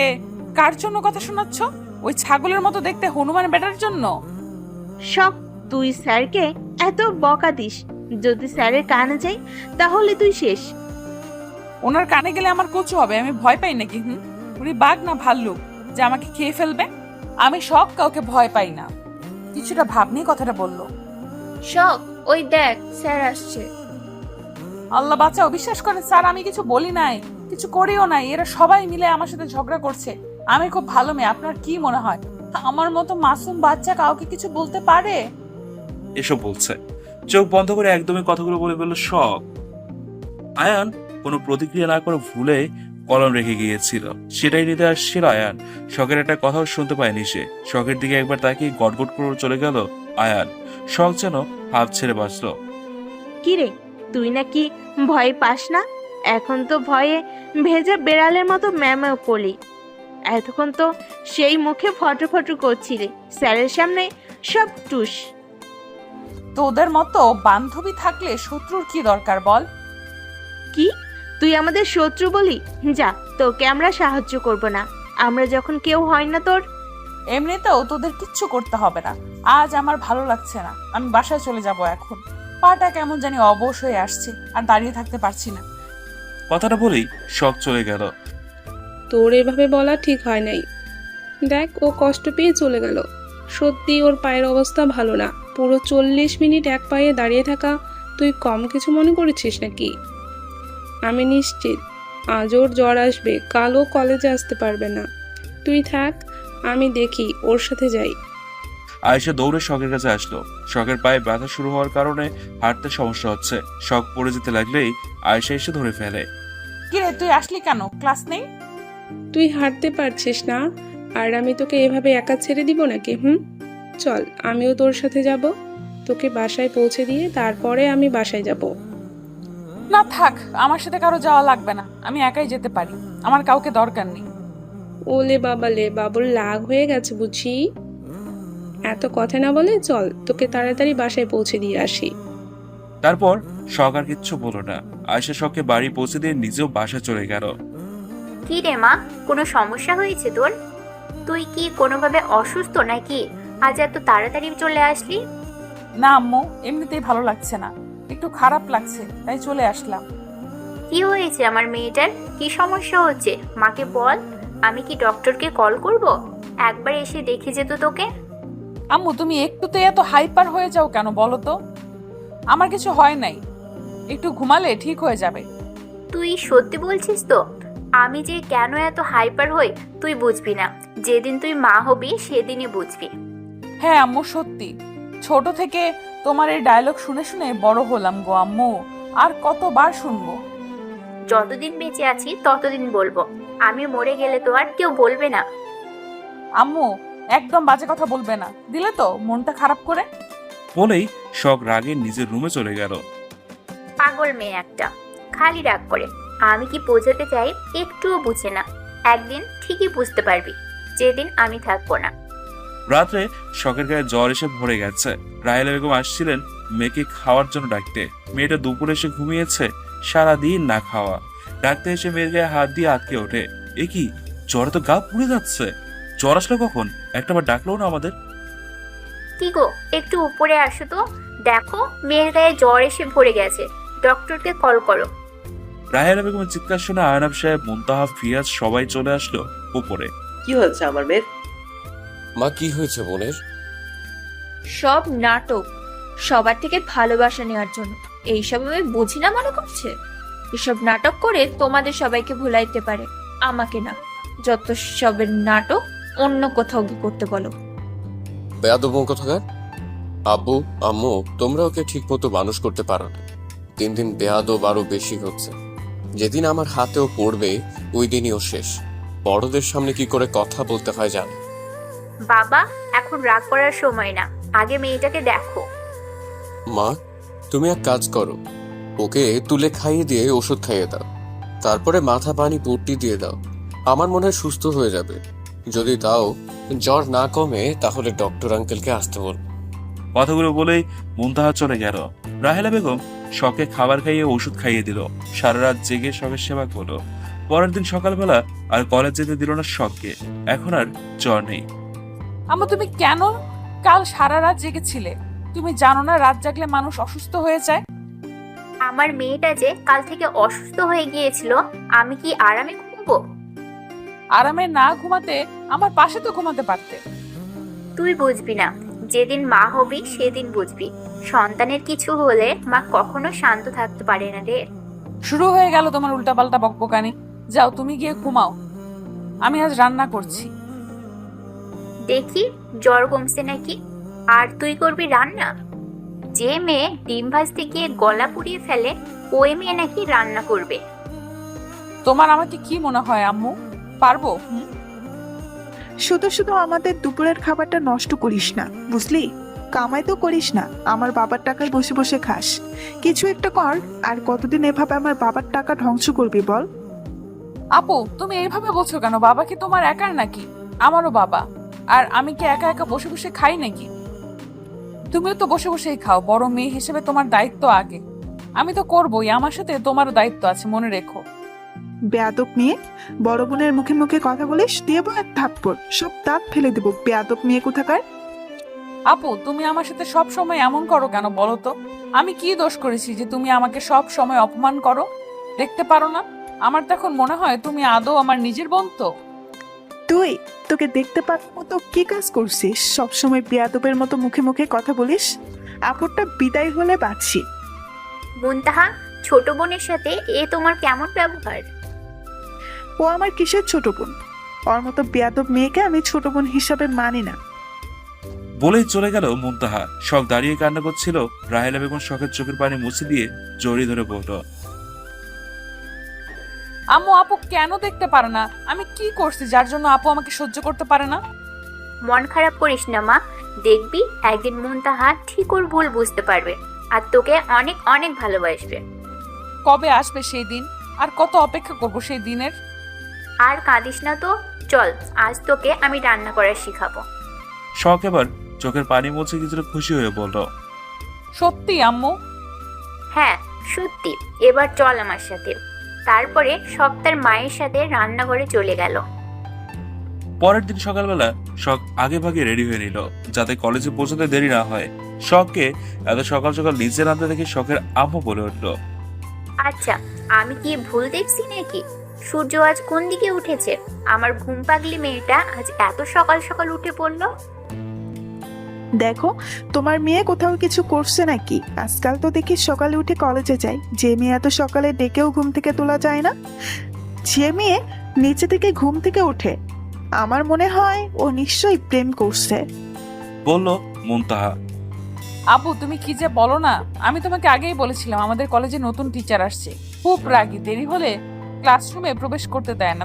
কার জন্য কথা শোনাচ্ছ? ওই ছাগলের মতো দেখতে হনুমান বেটার জন্য? সব তুই স্যারকে এত বকা দিস, যদি স্যারের কানে যাই তাহলে তুই শেষ। ওনার কানে গেলে আমার কচু হবে, আমি ভয় পাই নাকি? উনি বাঘ না ভাল্লুক যে আমাকে খেয়ে ফেলবে? আমি সব কাউকে ভয় পাই না। কিছুটা ভাব নিয়ে কথাটা বললো। সব ওই দেখ স্যার আসছে। আল্লাহ বাঁচাও, বিশ্বাস করেন স্যার আমি কিছু বলি নাই, কিছু করিও নাই। এরা সবাই মিলে আমার সাথে ঝগড়া করছে। আমি খুব ভালো মেয়ে, আপনার কি মনে হয় আমার মতো মাসুম বাচ্চা কাউকে কিছু বলতে পারে? এসব বলছে। চোখ বন্ধ করে একদমই কথাগুলো বলে ফেলল শখ। আয়ান কোনো প্রতিক্রিয়া না করে ভুলে কলম রেখে গিয়েছিল, সেটাই নিতে আসছিল আয়ান। শখের একটা কথাও শুনতে পায়নি সে। শখের দিকে একবার তাকিয়ে গটগট করে চলে গেল আয়ান। শখ যেন হাফ ছেড়ে বাঁচলো। কি রে, তুই নাকি ভয় পাস না? এখন তো ভয়ে ভেজা বেড়ালের মতো ম্যামেও করলি। এতক্ষণ তো সেই মুখে ফটো ফটো করছিলি, স্যারের সামনে সব টুস। তোদের মতো বান্ধবী থাকলে শত্রুর কি দরকার বল? কি তুই আমাদের শত্রু বলি? যা, তোকে আমরা সাহায্য করব না, আমরা যখন কেউ হয় না তোর। এমনিতেও তোদের কিচ্ছু করতে হবে না। আজ আমার ভালো লাগছে না, আমি বাসায় চলে যাব এখন। পাটা কেমন জানি অবশ হয়ে আসছে, আর দাঁড়িয়ে থাকতে পারছি না। কথাটা বলেই শখ চলে গেল। তোর এভাবে বলা ঠিক হয় নাই। দেখ, ও কষ্ট পেয়ে চলে গেল। সত্যি ওর পায়ের অবস্থা ভালো না। পুরো 40 মিনিট এক পায়ে দাঁড়িয়ে থাকা তুই কম কিছু মনে করেছিস নাকি? আমি নিশ্চিত আজ ওর জ্বর আসবে, কাল ও কলেজে আসতে পারবে না। তুই থাক, আমি দেখি, ওর সাথে যাই। আয়েশা দৌড়ে শখের কাছে আসলো। শখের পায়ে ব্যথা শুরু হওয়ার কারণে হাঁটতে সমস্যা হচ্ছে। শখ পড়ে যেতে লাগলেই আয়েশা এসে ধরে ফেলে। কিরে, তুই আসলি কেন? ক্লাস নেই? তুই হাঁটতে পারছিস না, আর আমি তোকে এভাবে একা ছেড়ে দিব নাকি? চল, আমিও তোর সাথে যাব। তোকে বাসায় পৌঁছে দিয়ে তারপরে আমি বাসায় যাব। না থাক, আমার সাথে কারো যাওয়া লাগবে না, আমি একাই যেতে পারি, আমার কাউকে দরকার নেই। ওলে বাবালে, বাবুর লাগ হয়ে গেছে বুঝি। এত কথা না বলে চল, তোকে তাড়াতাড়ি বাসায় পৌঁছে দিয়ে আসি। তারপর শখ আর কিচ্ছু বলো না। আয়েশা শখকে বাড়ি পৌঁছে দিয়ে নিজেও বাসা চলে গেল। কি রে মা, কোনো সমস্যা হয়েছে তোর? তুই কি কোনোভাবে অসুস্থ নাকি? আজ এত তাড়াতাড়ি চলে আসলি? না আম্মু, এমনিতেই ভালো লাগছে না, একটু খারাপ লাগছে, তাই চলে আসলাম। কি হয়েছে আমার মেয়েটার? কি সমস্যা হচ্ছে মাকে বল, আমি কি ডক্টরকে কল করব? একবার এসে দেখে যেত তোকে। আম্মু তুমি একটুতে এত হাইপার হয়ে যাও কেন বলো তো? আমার কিছু হয় নাই, একটু ঘুমালে ঠিক হয়ে যাবে। তুই সত্যি বলছিস তো? আমি যে কেন এত হাইপার হই তুই বুঝবি না, যেদিন তুই মা হবি সেদিনই বুঝবি। হ্যাঁ আম্মু, সত্যি ছোট থেকে তোমার এই ডায়লগ শুনে শুনে বড় হলাম গো আম্মু। আর কতবার শুনবো? যতদিন বেঁচে আছি ততদিন বলবো। আমি মরে গেলে তো আর কেউ বলবে না। আম্মু, একদম বাজে কথা বলবে না, দিলে তো মনটা খারাপ করে। বলেই শখ রাগে নিজের রুমে চলে গেল। পাগল মেয়ে একটা, খালি রাগ করে। আমি কি বোঝাতে চাই একটুও বুঝে না। একদিন ঠিকই বুঝতে পারবি, যেদিন আমি থাকবো না। রাত্রে শখের গায়ে জ্বর এসে ভরে গেছে। রাহেলা বেগম আসছিলেন মেয়েকে খাওয়ার জন্য ডাকতে। মেয়েটা দুপুরে এসে ঘুমিয়েছে, সারাদিন না খাওয়া। ডাকতে এসে মেয়ের গায়ে হাত দিয়ে আটকে ওঠে। এ কি, জ্বরে তো গা পুড়ে যাচ্ছে। জ্বর আসলো কখন? একটাবার ডাকলো না আমাদের। কি গো, একটু উপরে আসো তো। দেখো মেয়ের গায়ে জ্বর এসে ভরে গেছে, ডক্টরকে কল করো। রাহেলা বেগমের চিৎকার শুনে আয়নাব সাহেব, মুনতাহা, ফিয়াজ সবাই চলে আসলো উপরে। কি হয়েছে আমার মেয়ের? মা, কি হয়েছে বোনের? সব নাটক, সবার থেকে ভালোবাসা নেওয়ার জন্য। এইসব আমি বুঝি না মনে করছে। এসব নাটক করে তোমাদের সবাইকে ভুলাইতে পারে, আমাকে না। যত সবের নাটক অন্য কোথাও গিয়ে করতে বলো। বেয়াদব কোথাকার। আব্বু আম্মু, তোমরা ওকে ঠিক মতো মানুষ করতে পারো না। দিন দিন বেয়াদব আরো বেশি হচ্ছে। যেদিন আমার হাতেও পড়বে ওই দিনই ও শেষ। বড়দের সামনে কি করে কথা বলতে হয় জানো। বাবা, এখন রাগ করার সময় না, আগে মেয়েটাকে দেখো। মা, তুমি এক কাজ করো, ওকে তুলে খাইয়ে দিয়ে ওষুধ খাইয়ে দাও, তারপরে মাথা পানি পট্টি দিয়ে দাও। আমার মনে হয় সুস্থ হয়ে যাবে। যদি তাও জ্বর না কমে তাহলে ডক্টর আঙ্কেলকে আসতে বল। কথাগুলো বলেই মুনতাহা চলে গেল। রাহেলা বেগম শখকে খাবার খাইয়ে ওষুধ খাইয়ে দিল। সারা রাত জেগে শখের সেবা করলো। পরের দিন সকালবেলা আর কলেজ যেতে দিল না শখকে। এখন আর জ্বর নেই। আম্মু, তুমি কেন কাল সারা রাত জেগেছিলে? তুমি জানো না রাত জাগলে মানুষ অসুস্থ হয়ে যায়? আমার মেয়েটা যে কাল থেকে অসুস্থ হয়ে গিয়েছিল, আমি কি আরামে ঘুমবো? আরামে না ঘুমাতে আমার পাশে তো ঘুমাতে পারতে। তুই বুঝবি না, যেদিন মা হবি সেদিন বুঝবি। সন্তানের কিছু হলে মা কখনো শান্ত থাকতে পারে না রে। শুরু হয়ে গেল তোমার উল্টাপাল্টা বকবকানি। যাও, তুমি গিয়ে ঘুমাও, আমি আজ রান্না করছি। দেখি জ্বর কমছে নাকি। আর তুই করবি রান্না? যে মেয়ে ডিম ভাজতে গিয়ে গলা পুড়িয়ে ফেলে, ওই মেয়ে নাকি রান্না করবে? তোমার আমাকে কি মনে হয় আম্মু, পারবো? শুধু শুধু আমাদের দুপুরের খাবারটা নষ্ট করিস না, বুঝলি? কামাই তো করিস না, আমার বাবার টাকায় বসে বসে খাস। কিছু একটা কর। আর কতদিন এভাবে আমার বাবার টাকা ধ্বংস করবি বল? আপু, তুমি এইভাবে বলছো কেন? বাবা কি তোমার একার নাকি? আমারও বাবা। আর আমি কি একা একা বসে বসে খাই নাকি? তুমিও তো বসে বসেই খাও। বড় মেয়ে হিসেবে তোমার দায়িত্ব আগে। আমি তো করবোই, আমার সাথে তোমারও দায়িত্ব আছে, মনে রেখো। বেয়াদব মেয়ে, বড় বোনের মুখে মুখে কথা বলিস, দেবো এক থাপ্পড়, সব দাঁত ফেলে দেবো। বেয়াদব মেয়ে কোথাকার। আপু, তুমি আমার সাথে সব সময় এমন করো কেন বলো তো? আমি কি দোষ করেছি যে তুমি আমাকে সব সময় অপমান করো? দেখতে পারো না? আমার তো এখন মনে হয় তুমি আদৌ আমার নিজের বোন তো। তুই, তোকে দেখতে পাওয়ার মতো কি কাজ করছিস? সবসময় বেয়াদবের মতো মুখে মুখে কথা বলিস। আপরটা বিদায় হলে বাঁচি। মুনতাহা, ছোট বোনের সাথে এ তোমার কেমন ব্যবহার? ও আমার কিসের ছোট বোন? ওর মতো বেয়াদব মেয়েকে আমি ছোট বোন হিসাবে মানি না। বলেই চলে গেল মুনতাহা। শখ দাঁড়িয়ে কান্না করছিল। রাহেলা বেগম শখের চোখের পানি মুছে দিয়ে জড়িয়ে ধরে বলল, আম্মু, আপু কেন দেখতে পারে না? আমি কি করছি যার জন্য আপু আমাকে সহ্য করতে পারে না? মন খারাপ করিস না মা, দেখবি একদিন মুনতাহা ঠিক ওর ভুল বুঝতে পারবে আর তোকে অনেক অনেক ভালোবাসবে। কবে আসবে সেই দিন? আর কত অপেক্ষা করবো সেই দিনের? আর কাঁদিস না তো, চল আজ তোকে আমি রান্না করা শিখাবো। শখ এবার চোখের পানি মুছে কিছুটা খুশি হয়ে বলল, সত্যি আম্মু? হ্যাঁ সত্যি, এবার চল আমার সাথে। তারপরে শখ তার মায়ের সাথে রান্নাঘরে চলে গেল। পরের দিন সকালবেলা শখ আগে ভাগে রেডি হয়ে নিল যাতে কলেজে পৌঁছাতে দেরি না হয়। শখকে এত সকাল সকাল নিচে নামতে দেখে শখের আম্মু বলে উঠল, আচ্ছা, আমি কি ভুল দেখছি নাকি? সূর্য আজ কোন দিকে উঠেছে? আমার ঘুম পাগলি মেয়েটা আজ এত সকাল সকাল উঠে পড়লো। দেখো, তোমার মেয়ে কোথাও কিছু করছে নাকি? আজকাল তো দেখি সকালে উঠে কলেজে যায়। যে মেয়ে এত সকালে ডেকেও ঘুম থেকে তোলা যায় না, যে মেয়ে নিচে থেকে ঘুম থেকে ওঠে, আমার মনে হয় ও নিশ্চয়ই প্রেম করছে। বলল মুনতাহা। আপু তুমি কি যে বলো না, আমি তোমাকে আগেই বলেছিলাম আমাদের কলেজে নতুন টিচার আসছে, খুব রাগী, দেরি হলে ক্লাসরুমে প্রবেশ করতে দেয় না,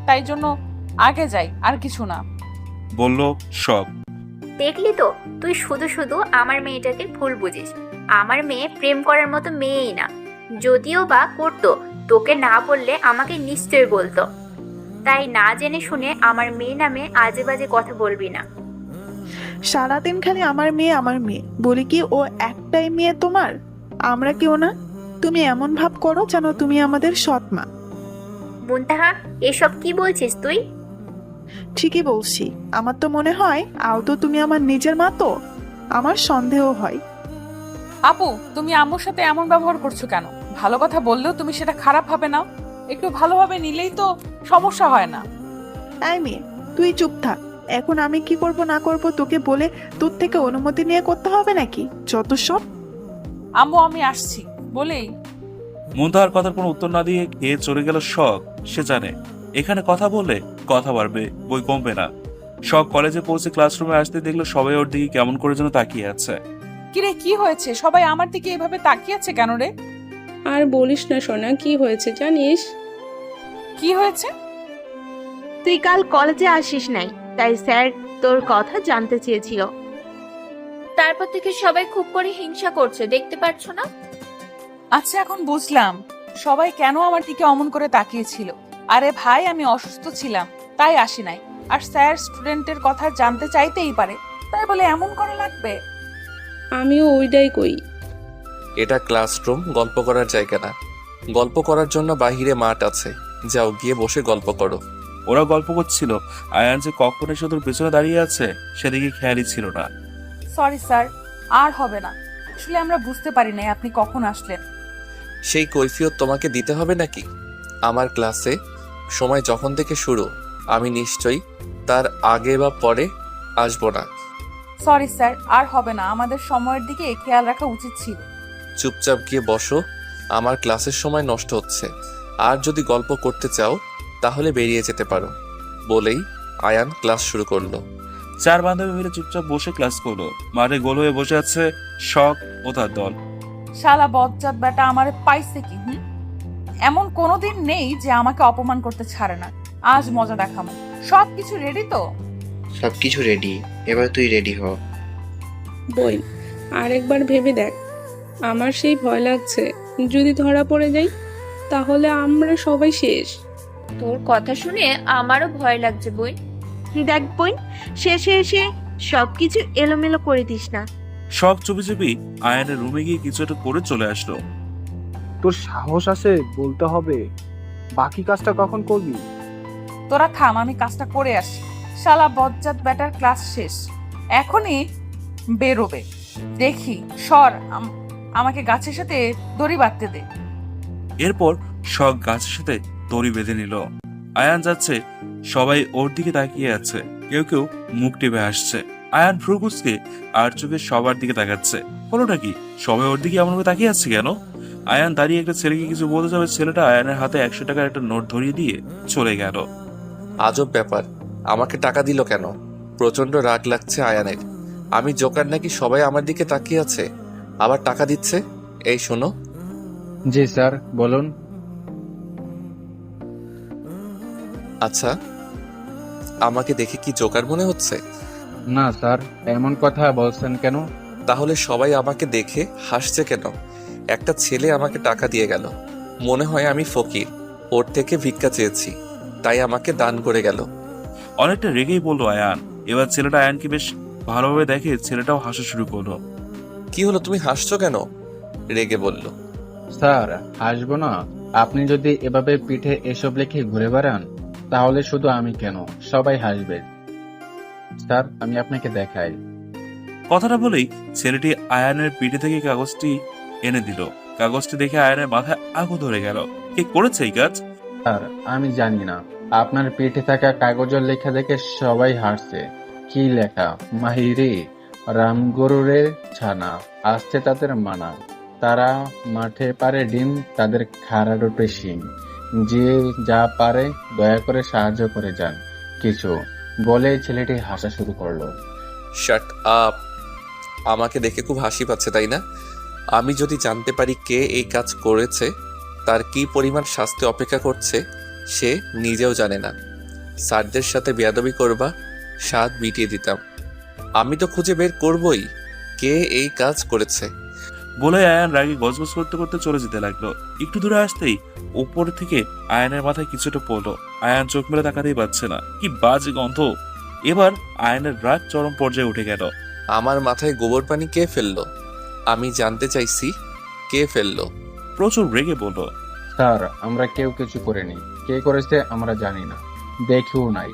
তাই জন্য আগে যাই, আর কিছু না। বলল শখ। দেখলি তো, তুই শুধু শুধু আমার মেয়েটাকে ভুল বুঝিস। আমার মেয়ে প্রেম করার মতো মেয়েই না, যদিও বা করতো তোকে না বললে আমাকে নিশ্চয়ই বলতো। তাই না জেনে শুনে আমার মেয়ে নামে আজে বাজে কথা বলবি না। সারাদিন খালি আমার মেয়ে বলি কি ও একটাই মেয়ে তোমার? আমরা কেউ না? তুমি এমন ভাব করো যেন তুমি আমাদের সৎ মা। মুনতাহা, এসব কি বলছিস তুই? ঠিকই বলছি, আমার তো মনে হয় আদৌ তুমি আমার নিজের মা তো। আমার সন্দেহ হয়। আপু তুমি আম্মুর সাথে এমন ব্যবহার করছো কেন? ভালো কথা বললেও তুমি সেটা খারাপ ভাবে নাও, একটু ভালোভাবে নিলেই তো সমস্যা হয় না। এই মেয়ে, তুই চুপ থাক। এখন আমি কি করব না করব তোকে বলে তোর থেকে অনুমতি নিয়ে করতে হবে নাকি? যত সব। আম্মু আমি আসছি বলেই মুনতাহার কথার কোনো উত্তর না দিয়ে খেয়ে চলে গেল শখ। সে জানে এখানে কথা বললে কথা বাড়বে, বই কমবে না। শখ কলেজে পৌঁছে ক্লাসরুমে আসতে দেখলো সবাই ওর দিকে কেমন করে যেন তাকিয়ে আছে। কিরে কি হয়েছে, সবাই আমার দিকে এভাবে তাকিয়ে আছে কেন রে? আর বলিস না সোনা, কি হয়েছে জানিস? কি হয়েছে? তুই কাল কলেজে আসিস নাই, তাই স্যার তোর কথা জানতে চেয়েছিল। তারপর থেকে সবাই খুব করে হিংসা করছে, দেখতে পাচ্ছ না? আচ্ছা এখন বুঝলাম সবাই কেন আমার দিকে অমন করে তাকিয়েছিল। আরে ভাই আমি অসুস্থ ছিলাম তাই আসি নাই, আর স্যার স্টুডেন্টের কথা জানতে চাইতেই পারে, তাই বলে এমন করে লাগবে? আমিও ওইটাই কই। এটা ক্লাসরুম, গল্প করার জায়গা না। গল্প করার জন্য বাহিরে মাঠ আছে, যাও গিয়ে বসে গল্প করো। ওরা গল্প করছিল, আয়ান যে কখন এসে ওদের পেছনে দাঁড়িয়ে আছে সেদিকে খেয়ালই ছিল না। সরি স্যার, আর হবে না, আসলে আমরা বুঝতে পারি নাই আপনি কখন আসলেন। সেই কৈফিয়ত তোমাকে দিতে হবে নাকি? আমার ক্লাসে সময় যখন থেকে শুরু, আমি নিশ্চয়ই তার আগে বা পরে আসবো না। সরি স্যার, আর হবে না, আমাদের সময়ের দিকে খেয়াল রাখা উচিত ছিল। চুপচাপ গিয়ে বসো, আমার ক্লাসের সময় নষ্ট হচ্ছে। আর যদি গল্প করতে চাও তাহলে বেরিয়ে যেতে পারো। বলেই আয়ান ক্লাস শুরু করলো। চার বান্ধবী মিলে চুপচাপ বসে ক্লাস করলো। মাঠে গোল হয়ে বসে আছে শখ ও তার দল। শালা বজ্জাত বেটা আমারে পাইছে কি? এমন কোনোদিন নেই যে আমাকে অপমান করতে ছাড়ে না। আজ মজা দেখাবো। সবকিছু রেডি তো? সবকিছু রেডি, এবার তুই রেডি হ। বই আরেকবার ভেবে দেখ, আমার সেই ভয় লাগছে যদি ধরা পড়ে যাই তাহলে আমরা সবাই শেষ। তোর কথা শুনে আমারও ভয় লাগছে বই। দেখ বোন, শেষে এসে সবকিছু এলোমেলো করে দিস না। শখ চুপি চুপি আয়ানের রুমে গিয়ে কিছু একটা করে চলে আসলো। তোর সাহস আছে বলতে হবে, বাকি কাজটা কখন করবি? তোরা থাম, আমি কাজটা করে আসি। শালা বজ্জাত বেটার ক্লাস শেষ, এখনই বেরোবে। দেখি সর, আমাকে গাছের সাথে দড়ি বাঁধতে দে। এরপর শখ গাছের সাথে দড়ি বেঁধে নিল। আয়ান যাচ্ছে, সবাই ওর দিকে তাকিয়ে আছে, কেউ কেউ মুখ টিপে আসছে। আয়ান ফ্রুকুসকে আর চোখে সবার দিকে তাকাচ্ছে। হলোটা কি, সবাই ওর দিকে এমনভাবে তাকিয়ে আছে কেন? আয়ান দাঁড়িয়ে একটা ছেলেকে কিছু বলতে যাবে, ছেলেটা আয়ানের হাতে 100 টাকার একটা নোট ধরিয়ে দিয়ে চলে গেল। আজব ব্যাপার, আমাকে টাকা দিল কেন? প্রচন্ড রাগ লাগছে আয়ানের। আমি জোকার নাকি সবাই আমার দিকে তাকিয়ে আছে, আবার টাকা দিচ্ছে? এই শোনো। জি স্যার, বলুন। আচ্ছা, আমাকে দেখে কি জোকার মনে হচ্ছে? না স্যার, এমন কথা বলছেন কেন? তাহলে সবাই আমাকে দেখে হাসছে কেন? একটা ছেলে আমাকে টাকা দিয়ে গেল, মনে হয় আমি ফকির, ওর থেকে ভিক্ষা চেয়েছি, তাই আমাকে দান করে গেল। অনেকটা রেগেই বললো আয়ান। এবার ছেলেটা আয়ানকে বেশ ভালোভাবে দেখে ছেলেটাও হাসা শুরু করলো। কি হলো, তুমি হাসছো কেন? রেগে বলল। স্যার, হাসবো না? আপনি যদি এভাবে পিঠে এসব লিখে ঘুরে বেড়ান তাহলে শুধু আমি কেন, সবাই হাসবে। স্যার, আমি আপনাকে দেখাই। কথাটা বলেই ছেলেটি আয়ানের পিঠে থেকে কাগজটি এনে দিল। কাগজটি দেখে আয়ানের মাথায় আগুন ধরে গেল। কে করেছে এই কাজ? স্যার, আমি জানি না, আপনার পিঠে থাকা কাগজের লেখা দেখে সবাই হাসছে। কি লেখা? মাহিরি রামগরুরের ছানা, আসছে তাদের মানা, তারা মাঠে পারে ডিম, তাদের খাড়া রূপে শিং, যে যা পারে দয়া করে সাহায্য করে যান কিছু, বলে ছেলেটি হাসা শুরু করলো। Shut up. আমাকে দেখে খুব হাসি পাচ্ছে তাই না? আমি যদি জানতে পারি কে এই কাজ করেছে, তার কি পরিমাণ শাস্তি অপেক্ষা করছে সে নিজেও জানে না। স্যারদের সাথে বেয়াদবি করবা, স্বাদ মিটিয়ে দিতাম। আমি তো খুঁজে বের করবই কে এই কাজ করেছে। বলে আয়ান রাগে গজগজ করতে করতে চলে যেতে লাগলো। একটু দূরে আসতেই উপর থেকে আয়ানের মাথায় কিছুটা পড়লো। আয়ান চোখ মেলে তাকাতেই পাচ্ছে না, কি বাজে গন্ধ। এবার আয়ানের রাগ চরম পর্যায়ে উঠে গেল। আমার মাথায় গোবর পানি কে ফেললো? আমি জানতে চাইছি কে ফেললো। প্রচুর রেগে বলল, স্যার, আমরা কেউ কিছু করিনি। কে করেছে আমরা জানি না, দেখিও নাই।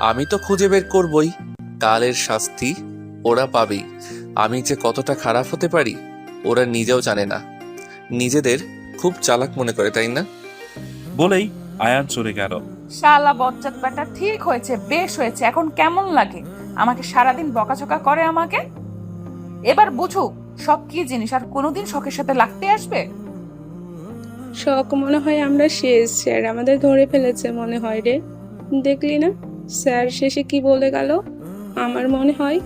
আমি তো খুঁজে বের করবই, কালের শাস্তি ওরা পাবেই। আমি যে কতটা খারাপ হতে পারি ওরা নিজেও জানে না। নিজেদের খুব চালাক মনে করে তাই না? বলেই আয়ান চলে গেল। শালা বজ্জাত ব্যাটা, ঠিক হয়েছে, বেশ হয়েছে। এখন কেমন লাগে আমাকে সারাদিন বকাঝকা করে আমাকে? এবার বুঝুক শখ কি জিনিস, আর কোনোদিন শখের সাথে লাগতে আসবে? শখ মনে হয় আমরা শেষ, স্যার আমাদের ধরে ফেলেছে মনে হয় রে। দেখলি না স্যার শেষে কি বলে গেল? আমার মনে হয়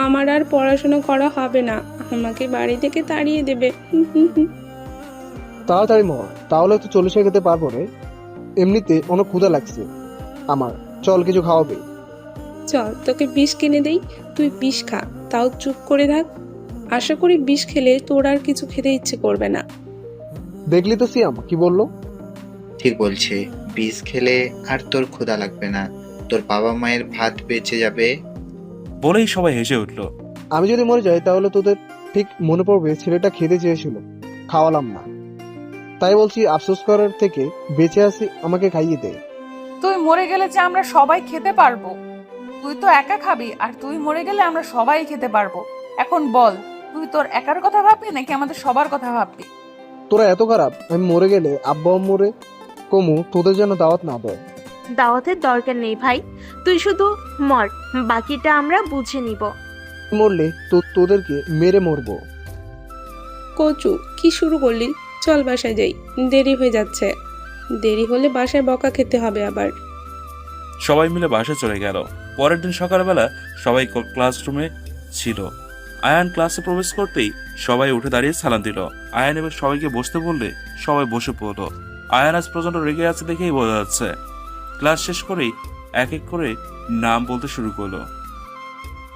আমার আর পড়াশোনা করা হবে না, আমাকে বাড়ি থেকে তাড়িয়ে দেবে। তাড়াতাড়ি মর, তাহলে তো চল্লিশে খেতে পারবো রে। এমনিতে অনেক ক্ষুধা লাগছে আমার, চল কিছু খাওয়াবে। চল তোকে বিষ কিনে দেই, তুই বিষ খা, তাও চুপ করে থাক। আশা করি বিষ খেলে তোর আর কিছু খেতে ইচ্ছে করবে না। দেখলি তো সিয়াম কি বললো? ঠিক বলছে, বিষ খেলে আর তোর ক্ষুধা লাগবে না, তোর বাবা মায়ের ভাত বেঁচে যাবে। বলেই সবাই হেসে উঠল। আমি যদি মরে যাই তাহলে তোদের ঠিক মনে পড়বে ছেলেটা খেতে চেয়েছিল, খাওয়ালাম না। তাই বলছি, আফসোস করার থেকে বেঁচে আছি, আমাকে খাইয়ে দে। তুই মরে গেলে যে আমরা সবাই খেতে পারবো? তুই তো একা খাবি, আর তুই মরে গেলে আমরা সবাই খেতে পারবো। এখন বল, তুই তোর একার কথা ভাববি নাকি আমাদের সবার কথা ভাববি? তোরা এত খারাপ, আমি মরে গেলে আব্বা মরে কমু তোদের যেন দাওয়াত না দেয়। দাওয়াতের দরকার নেই ভাই, তুই শুধু মর, বাকিটা আমরা বুঝে নিব। মরলে তো তোদেরকে মেরে মরবো। কচু কি শুরু করলি? চল বাসায় যাই, দেরি হয়ে যাচ্ছে। দেরি হলে বাসায় বকা খেতে হবে আবার। সবাই মিলে বাসায় চলে গেল। পরের দিন সকালবেলা সবাই ক্লাসরুমে ছিল। আয়ান ক্লাসে প্রবেশ করতেই সবাই উঠে দাঁড়িয়ে সালাম দিল। আয়ান এবার সবাইকে বসতে বললে সবাই বসে পড়ল। আয়ান আজ প্রচন্ড রেগে আছে দেখেই বোঝা যাচ্ছে। ক্লাস শেষ করেই এক এক করে নাম বলতে শুরু করলো।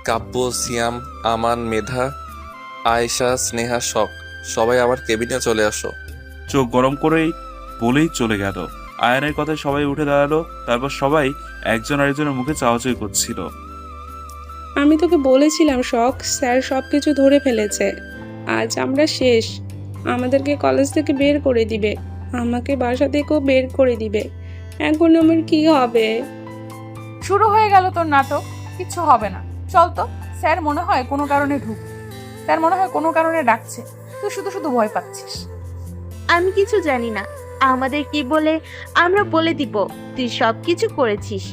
কাব্য, সিয়াম, আমান, মেধা, আয়েশা, স্নেহা, শখ, সবাই আমার কেবিনে চলে আসো। চোখ গরম করেই বলেই চলে গেল। আয়ানের কথায় সবাই উঠে দাঁড়ালো। তারপর সবাই একজন আরেকজনের মুখে চাওয়াচাই করছিল। আমি তোকে বলেছিলাম শখ, স্যার সবকিছু ধরে ফেলেছে। আজ আমরা শেষ, আমাদেরকে কলেজ থেকে বের করে দিবে, আমাকে বাসা থেকেও বের করে দিবে। এখন আমার কি হবে? শুরু হয়ে গেল তোর নাটক। কিচ্ছু হবে না, চল তো। স্যার মনে হয় কোনো কারণে স্যার মনে হয় কোনো কারণে ডাকছে। তুই শুধু শুধু ভয় পাচ্ছিস। আমি কিছু জানি না, আমাদের কি বলে আমরা বলে দিব তুই সব কিছু করেছিস।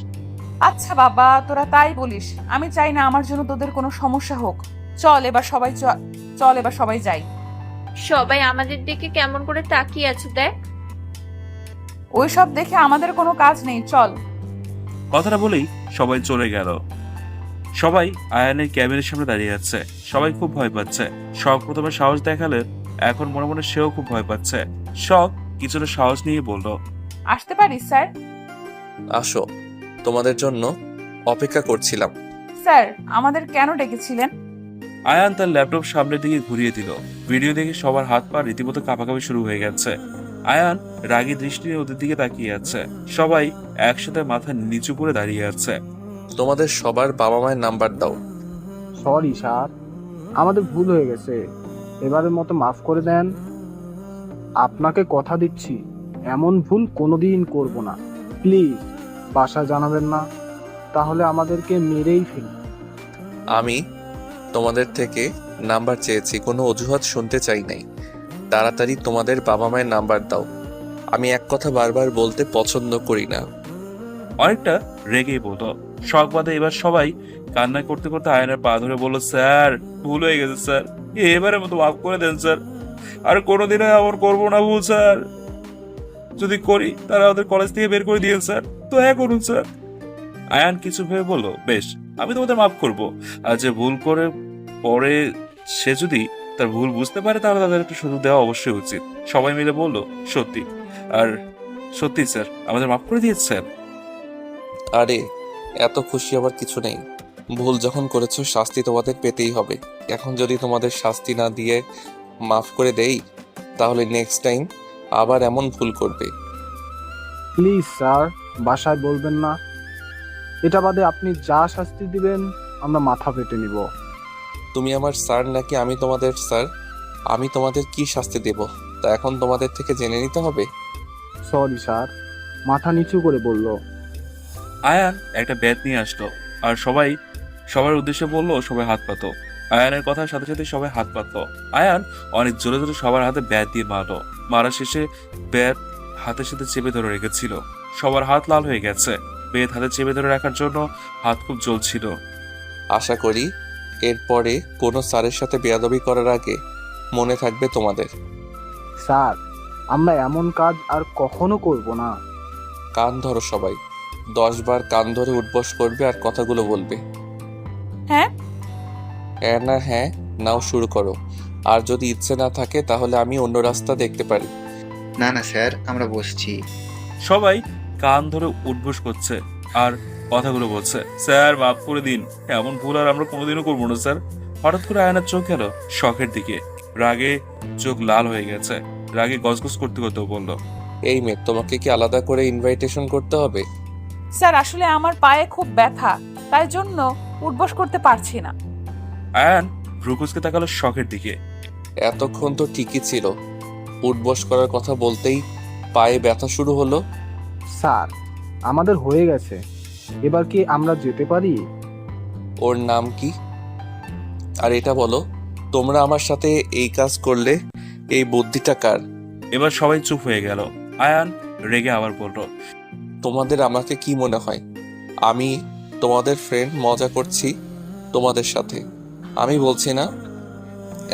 আচ্ছা বাবা, তোরা তাই বলিস। আমি চাই না আমার জন্য তোদের কোনো সমস্যা হোক। চল এবার সবাই যাই। সবাই আমাদের দিকে কেমন করে তাকিয়ে আছে দেখ। ওই সব দেখে আমাদের কোনো কাজ নেই, চল। কথাটা বলেই সবাই চলে গেল। সবাই আয়ানের ক্যাবিনের সামনে দাঁড়িয়ে আছে। সবাই খুব ভয় পাচ্ছে। শখ প্রথমে সাহস দেখালে এখন মনে মনে সেও খুব ভয় পাচ্ছে। শখ কিছুটা সাহস নিয়ে বলল, আসতে পারি স্যার? আসো, তোমাদের জন্য অপেক্ষা করছিলাম। স্যার, আমাদের কেন ডেকেছিলেন? আয়ান তার ল্যাপটপ সামনের দিকে ঘুরিয়ে দিল। ভিডিও দেখে সবার হাত পা রীতিমতো কাঁপাকাঁপি শুরু হয়ে গেছে। আয়ান রাগী দৃষ্টি নিয়ে ওদের দিকে তাকিয়ে আছে। সবাই একসাথে মাথা নিচু করে দাঁড়িয়ে আছে। তোমাদের সবার বাবা মায়ের নাম্বার দাও। সরি স্যার, আমাদের ভুল হয়ে গেছে, এবারের মতো মাফ করে দেন। আপনাকে কথা দিচ্ছি এমন ভুল কোনোদিন করব না। প্লিজ বাসা জানাবেন না, তাহলে আমাদেরকে মেরেই ফেলি। আমি তোমাদের থেকে নাম্বার চেয়েছি, কোনো অজুহাত শুনতে চাই নাই। তাড়াতাড়ি তোমাদের বাবা মায়ের নাম্বার দাও। আমি এক কথা বারবার বলতে পছন্দ করি না। অনেকটা রেগেই বলল। শখ বাদে এবার সবাই কান্না করতে করতে আয়নের পা ধরে বলল, স্যার ভুল হয়ে গেছে স্যার, এবারের মতো মাফ করে দেন স্যার, আর কোনোদিনও এমন করবো না ভুল স্যার। যদি করি তাহলে আমাদের কলেজ থেকে বের করে দিয়েন স্যার, দয়া করুন স্যার। আয়ান কিছু ভেবে বলল, বেশ, আমি তোমাদের মাফ করব। আর যে ভুল করে পরে সে যদি তার ভুল বুঝতে পারে তাহলে তাদের একটু সুযোগ দেওয়া অবশ্যই উচিত। সবাই মিলে বলল, সত্যি। আর সত্যি স্যার, আমাদের মাফ করে দিয়েছেন। আরে এত খুশি আবার কিছু নেই। ভুল যখন করেছো শাস্তি তোমাদের পেতেই হবে। এখন যদি তোমাদের শাস্তি না দিয়ে মাফ করে দেই তাহলে নেক্সট টাইম আবার এমন ভুল করবে। প্লিজ স্যার, বাসায় বলবেন না। এটা বাদে আপনি যা শাস্তি দিবেন আমরা মাথা পেতে নিব। তুমি আমার স্যার নাকি আমি তোমাদের স্যার? আমি তোমাদের কি শাস্তি দেব তা এখন তোমাদের থেকে জেনে নিতে হবে। সরি স্যার, মাথা নিচু করে বলল। আয়ান একটা ব্যাট নিয়ে আসলো আর সবার উদ্দেশ্যে বললো সবাই হাত পাতো। আয়ানের কথার সাথে সাথে সবাই হাত পাতলো। আয়ান অনেক জোরে জোরে সবার হাতে ব্যাট দিয়ে মারলো। মারা শেষে ব্যাট হাতের সাথে চেপে ধরে রেখেছিল। সবার হাত লাল হয়ে গেছে। ব্যাট হাতে চেপে ধরে রাখার জন্য হাত খুব জ্বলছিল। আশা করি এরপরে কোনো স্যারের সাথে বেয়াদবি করার আগে মনে থাকবে তোমাদের। স্যার, আমরা এমন কাজ আর কখনো করব না। কান ধরো সবাই, 10 বার কান ধরে উঠবস করবে আর কথাগুলো বলবে। হ্যাঁ হ্যাঁ না হ্যাঁ নাও শুরু করো। আর যদি ইচ্ছে না থাকে তাহলে আমি অন্য রাস্তা দেখতে পারি। না না স্যার, আমরা বসছি। সবাই কান ধরে উঠবোস করছে আর কথাগুলো বলছে, স্যার মাফ করে দিন, এমন ভুল আর আমরা কোনোদিনও করবো না স্যার। হঠাৎ করে আয়নার চোখ গেল শখের দিকে। রাগে চোখ লাল হয়ে গেছে। রাগে গজগজ করতে করতে বলল, এই মেয়ে, তোমাকে কি আলাদা করে ইনভাইটেশন করতে হবে? স্যার, আসলে আমার পায়ে খুব ব্যথা, তাই জন্য উঠবস করতে পারছি না। আয়ান ভ্রুকুচকে তাকালো শখের দিকে। এতক্ষণ তো ঠিকই ছিল, উঠবস করার কথা বলতেই পায়ে ব্যথা শুরু হলো। স্যার, আমাদের হয়ে গেছে, এবার কি আমরা যেতে পারি? ওর নাম কি? আর এটা বলো, তোমরা আমার সাথে এই কাজ করলে এই বুদ্ধিটা কার? এবার সবাই চুপ হয়ে গেল। আয়ান রেগে আবার বলল, তোমাদের আমাকে কি মনে হয় আমি তোমাদের ফ্রেন্ড, মজা করছি তোমাদের সাথে? আমি বলছি না,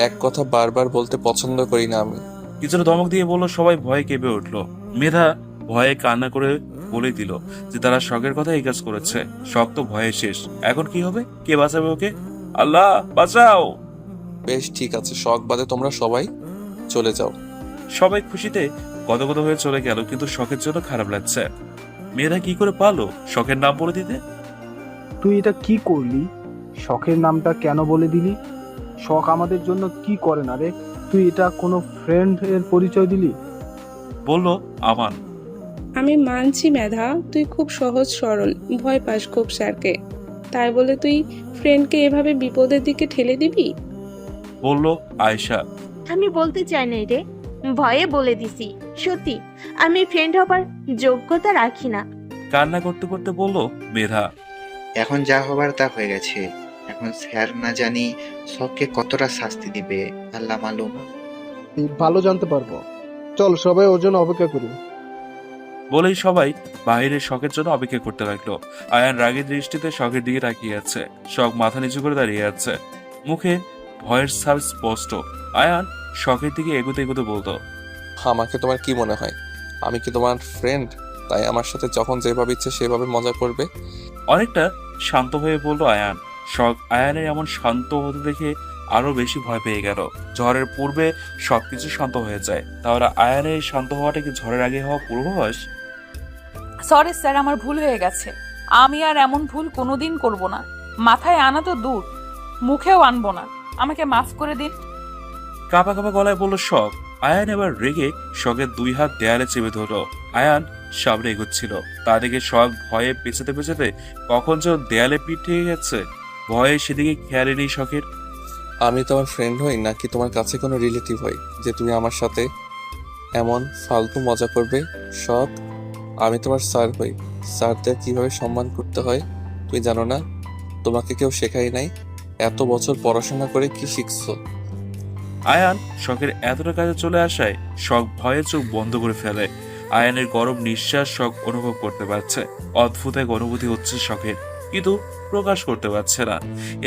এক কথা বারবার বলতে পছন্দ করি না আমি। কিছুটা ধমক দিয়ে বলল। সবাই ভয়ে কেঁপে উঠলো। মেধা ভয়ে কান্না করে বলে দিল যে তারা শখের কথা এই কাজ করেছে। শখ তো ভয়ে শেষ। এখন কি হবে? কে বাঁচাবে ওকে? আল্লাহ বাঁচাও। বেশ, ঠিক আছে, শখ বাদে তোমরা সবাই চলে যাও। সবাই খুশিতে গদগদ হয়ে চলে গেল, কিন্তু শখের জন্য খারাপ লাগছে। মেয়েরা কি করে পারলো শখের নাম বলে দিতে? তুই এটা কি করলি? শখের নামটা কেন বলে দিলি? শখ আমাদের জন্য কি করে না রে? তুই এটা কোনো ফ্রেন্ড এর পরিচয় দিলি? বলল আমান। আমি মানছি মেধা, তুই খুব সহজ সরল, ভয় পাস খুব স্যারকে, তাই বলে তুই ফ্রেন্ডকে এভাবে বিপদের দিকে ঠেলে দিবি? বলল আয়েশা। আমি বলতে চাই না রে, ভয়ে বলে দিছি। সত্যি আমি ফ্রেন্ড হবার যোগ্যতা রাখি না। কান্না করতে করতে বলল মেধা। এখন যা হবার তা হয়ে গেছে। এখন স্যার না জানি সবকে কতটা শাস্তি দিবে, আল্লাহ মালুম। ভালো জানতে পারবো। চল সবাই ওর জন্য অপেক্ষা করি। বলেই সবাই বাইরে শখের জন্য অপেক্ষা করতে লাগলো। আয়ান রাগের দৃষ্টিতে শখের দিকে তাকিয়ে আছে। শখ মাথা নিচু করে দাঁড়িয়ে আছে, মুখে ভয়ের ছাপ স্পষ্ট। আয়ান শখের দিকে এগোতে এগোতে বলতো, আমাকে তোমার কি মনে হয় আমি কি তোমার ফ্রেন্ড? তাই আমার সাথে যখন যেভাবে ইচ্ছে সেভাবে মজা করবে? অনেকটা শান্ত হয়ে বলল আয়ান। শখ আয়ানের এমন শান্ত হতে দেখে আরো বেশি ভয় পেয়ে গেল। ঝড়ের পূর্বে সবকিছু শান্ত হয়ে যায়, তাহলে আয়ানের শান্ত হওয়াটা কি ঝড়ের আগে হওয়া পূর্বাভাস? সরি স্যার, আমার ভুল হয়ে গেছে। আমি আর এমন ভুল কোনোদিন করব না। মাথায় আনা তো দূর, মুখেও আনবো না। আমাকে মাফ করে দিন। কাঁপা কাঁপা গলায় বলল শখ। আয়ান এবার রেগে শখের 2 হাত দেয়ালে চেপে ধরল। আয়ান সামনে এগোচ্ছিল, তা দেখে শখ ভয়ে পেছাতে পেছাতে কখন যে ওর দেয়ালে পিঠ ঠেকে গেছে। ভয়ে সেদিকে খেয়ালে নেই শখের। আমি তোমার ফ্রেন্ড হই নাকি তোমার কাছে কোনো রিলেটিভ হই যে তুমি আমার সাথে এমন ফালতু মজা করবে? শখ, আমি তোমার স্যার হই। স্যারদের কিভাবে সম্মান করতে হয় তুই জানো না? তোমাকে কেউ শেখাই নাই? এত বছর পড়াশোনা করে কি শিখছো? আয়ান শখের এতটা কাজে চলে আসায় শখ ভয়ে চোখ বন্ধ করে ফেলে। আয়ানের গরম নিঃশ্বাস শখ অনুভব করতে পারছে। অদ্ভুত এক অনুভূতি হচ্ছে শখের, কিন্তু প্রকাশ করতে পারছে না।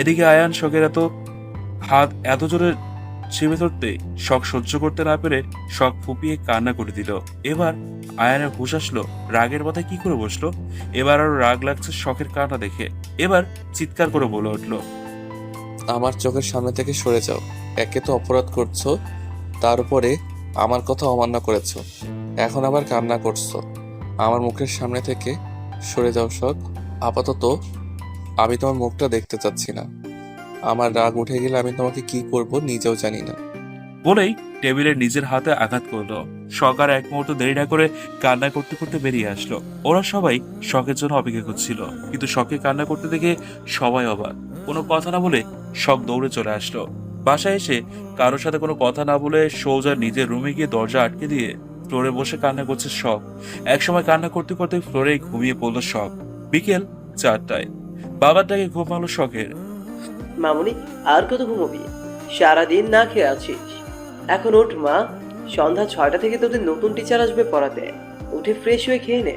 এদিকে আয়ান শখের হাত এত জোরে চেপে ধরতে শখ সহ্য করতে না পেরে শখ ফুপিয়ে কান্না করে দিল। এবার আয়ানের হুঁশ আসলো, রাগের মাথায় কি করে বসলো। এবার আরো রাগ লাগছে শখের কান্না দেখে। এবার চিৎকার করে বলে উঠলো, আমার চোখের সামনে থেকে সরে যাও। একে তো অপরাধ করছো, তার উপরে আমার কথা অমান্য করেছো, এখন আবার কান্না করছো। আমার মুখের সামনে থেকে সরে যাও শখ। আপাতত আমি তোমার মুখটা দেখতে চাচ্ছি না। আমার রাগ উঠে গেলে আমি তোমাকে কি করব নিজেও জানি না। বলেই টেবিলের নিজের হাতে আঘাত করলো। শখ আর এক মুহূর্ত দেরি না করে কান্না করতে করতে বেরিয়ে আসলো। ওরা সবাই শখের জন্য অপেক্ষা করছিল, কিন্তু শখকে কান্না করতে দেখে সবাই অবাক। কোনো কথা না বলে শখ দৌড়ে চলে আসলো। বাসায় এসে কারোর সাথে কোনো কথা না বলে সোজা নিজের রুমে গিয়ে দরজা আটকে দিয়ে ফ্লোরে বসে কান্না করছে শখ। একসময় কান্না করতে করতে ফ্লোরে ঘুমিয়ে পড়লো শখ। বিকেল 4টায় বাবার ডাকে ঘুম ভাঙলো শখের। মামুনি, আর কত ঘুমোবি? সারাদিন না খেয়ে আছিস। এখন ওঠ মা, সন্ধ্যা 6টা থেকে তোদের নতুন টিচার আসবে পড়াতে। উঠে ফ্রেশ হয়ে খেয়ে নে।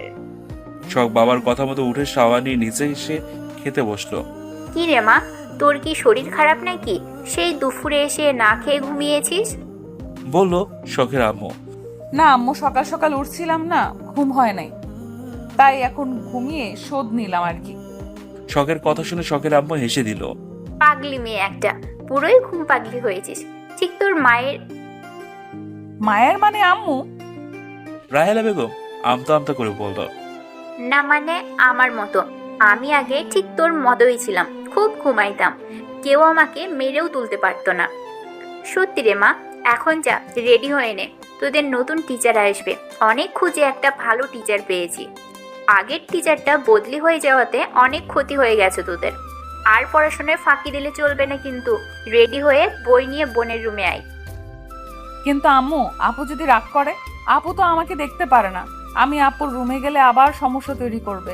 শখ বাবার কথা মতো উঠে শাওয়ার নিয়ে নিচে এসে খেতে বসলো। কি রে মা, তোর কি শরীর খারাপ নাকি? সেই দুপুরে এসে না খেয়ে ঘুমিয়েছিস? বলল শখের আম্মু। না আম্মু, সকাল সকাল উঠছিলাম না, ঘুম হয় নাই, তাই এখন ঘুমিয়ে শোধ নিলাম আর কি। শখের কথা শুনে শখের আম্মু হেসে দিল। পাগলি মেয়ে একটা, পুরোই ঘুম পাগলি হয়েছিস, ঠিক তোর মায়ের। মায়ের মানে আম্মু? রাহেলা বেগম আমতা আমতা করে বলল। না মানে আমার মতো। আমি আগে ঠিক তোর মতোই ছিলাম, খুব ঘুমাইতাম, কেউ আমাকে মেরেও তুলতে পারতো না। সত্যি রে মা, এখন যা রেডি হয়ে নে, তোদের নতুন টিচার আসবে। অনেক খুঁজে একটা ভালো টিচার পেয়েছি। আগের টিচারটা বদলি হয়ে যাওয়াতে অনেক ক্ষতি হয়ে গেছে তোদের। আর পড়াশোনায় ফাঁকি দিলে চলবে না কিন্তু। রেডি হয়ে বই নিয়ে বোনের রুমে আয়। কিন্তু আম্মু, আপু যদি রাগ করে? আপু তো আমাকে দেখতে পারে না, আমি আপুর রুমে গেলে আবার সমস্যা তৈরি করবে।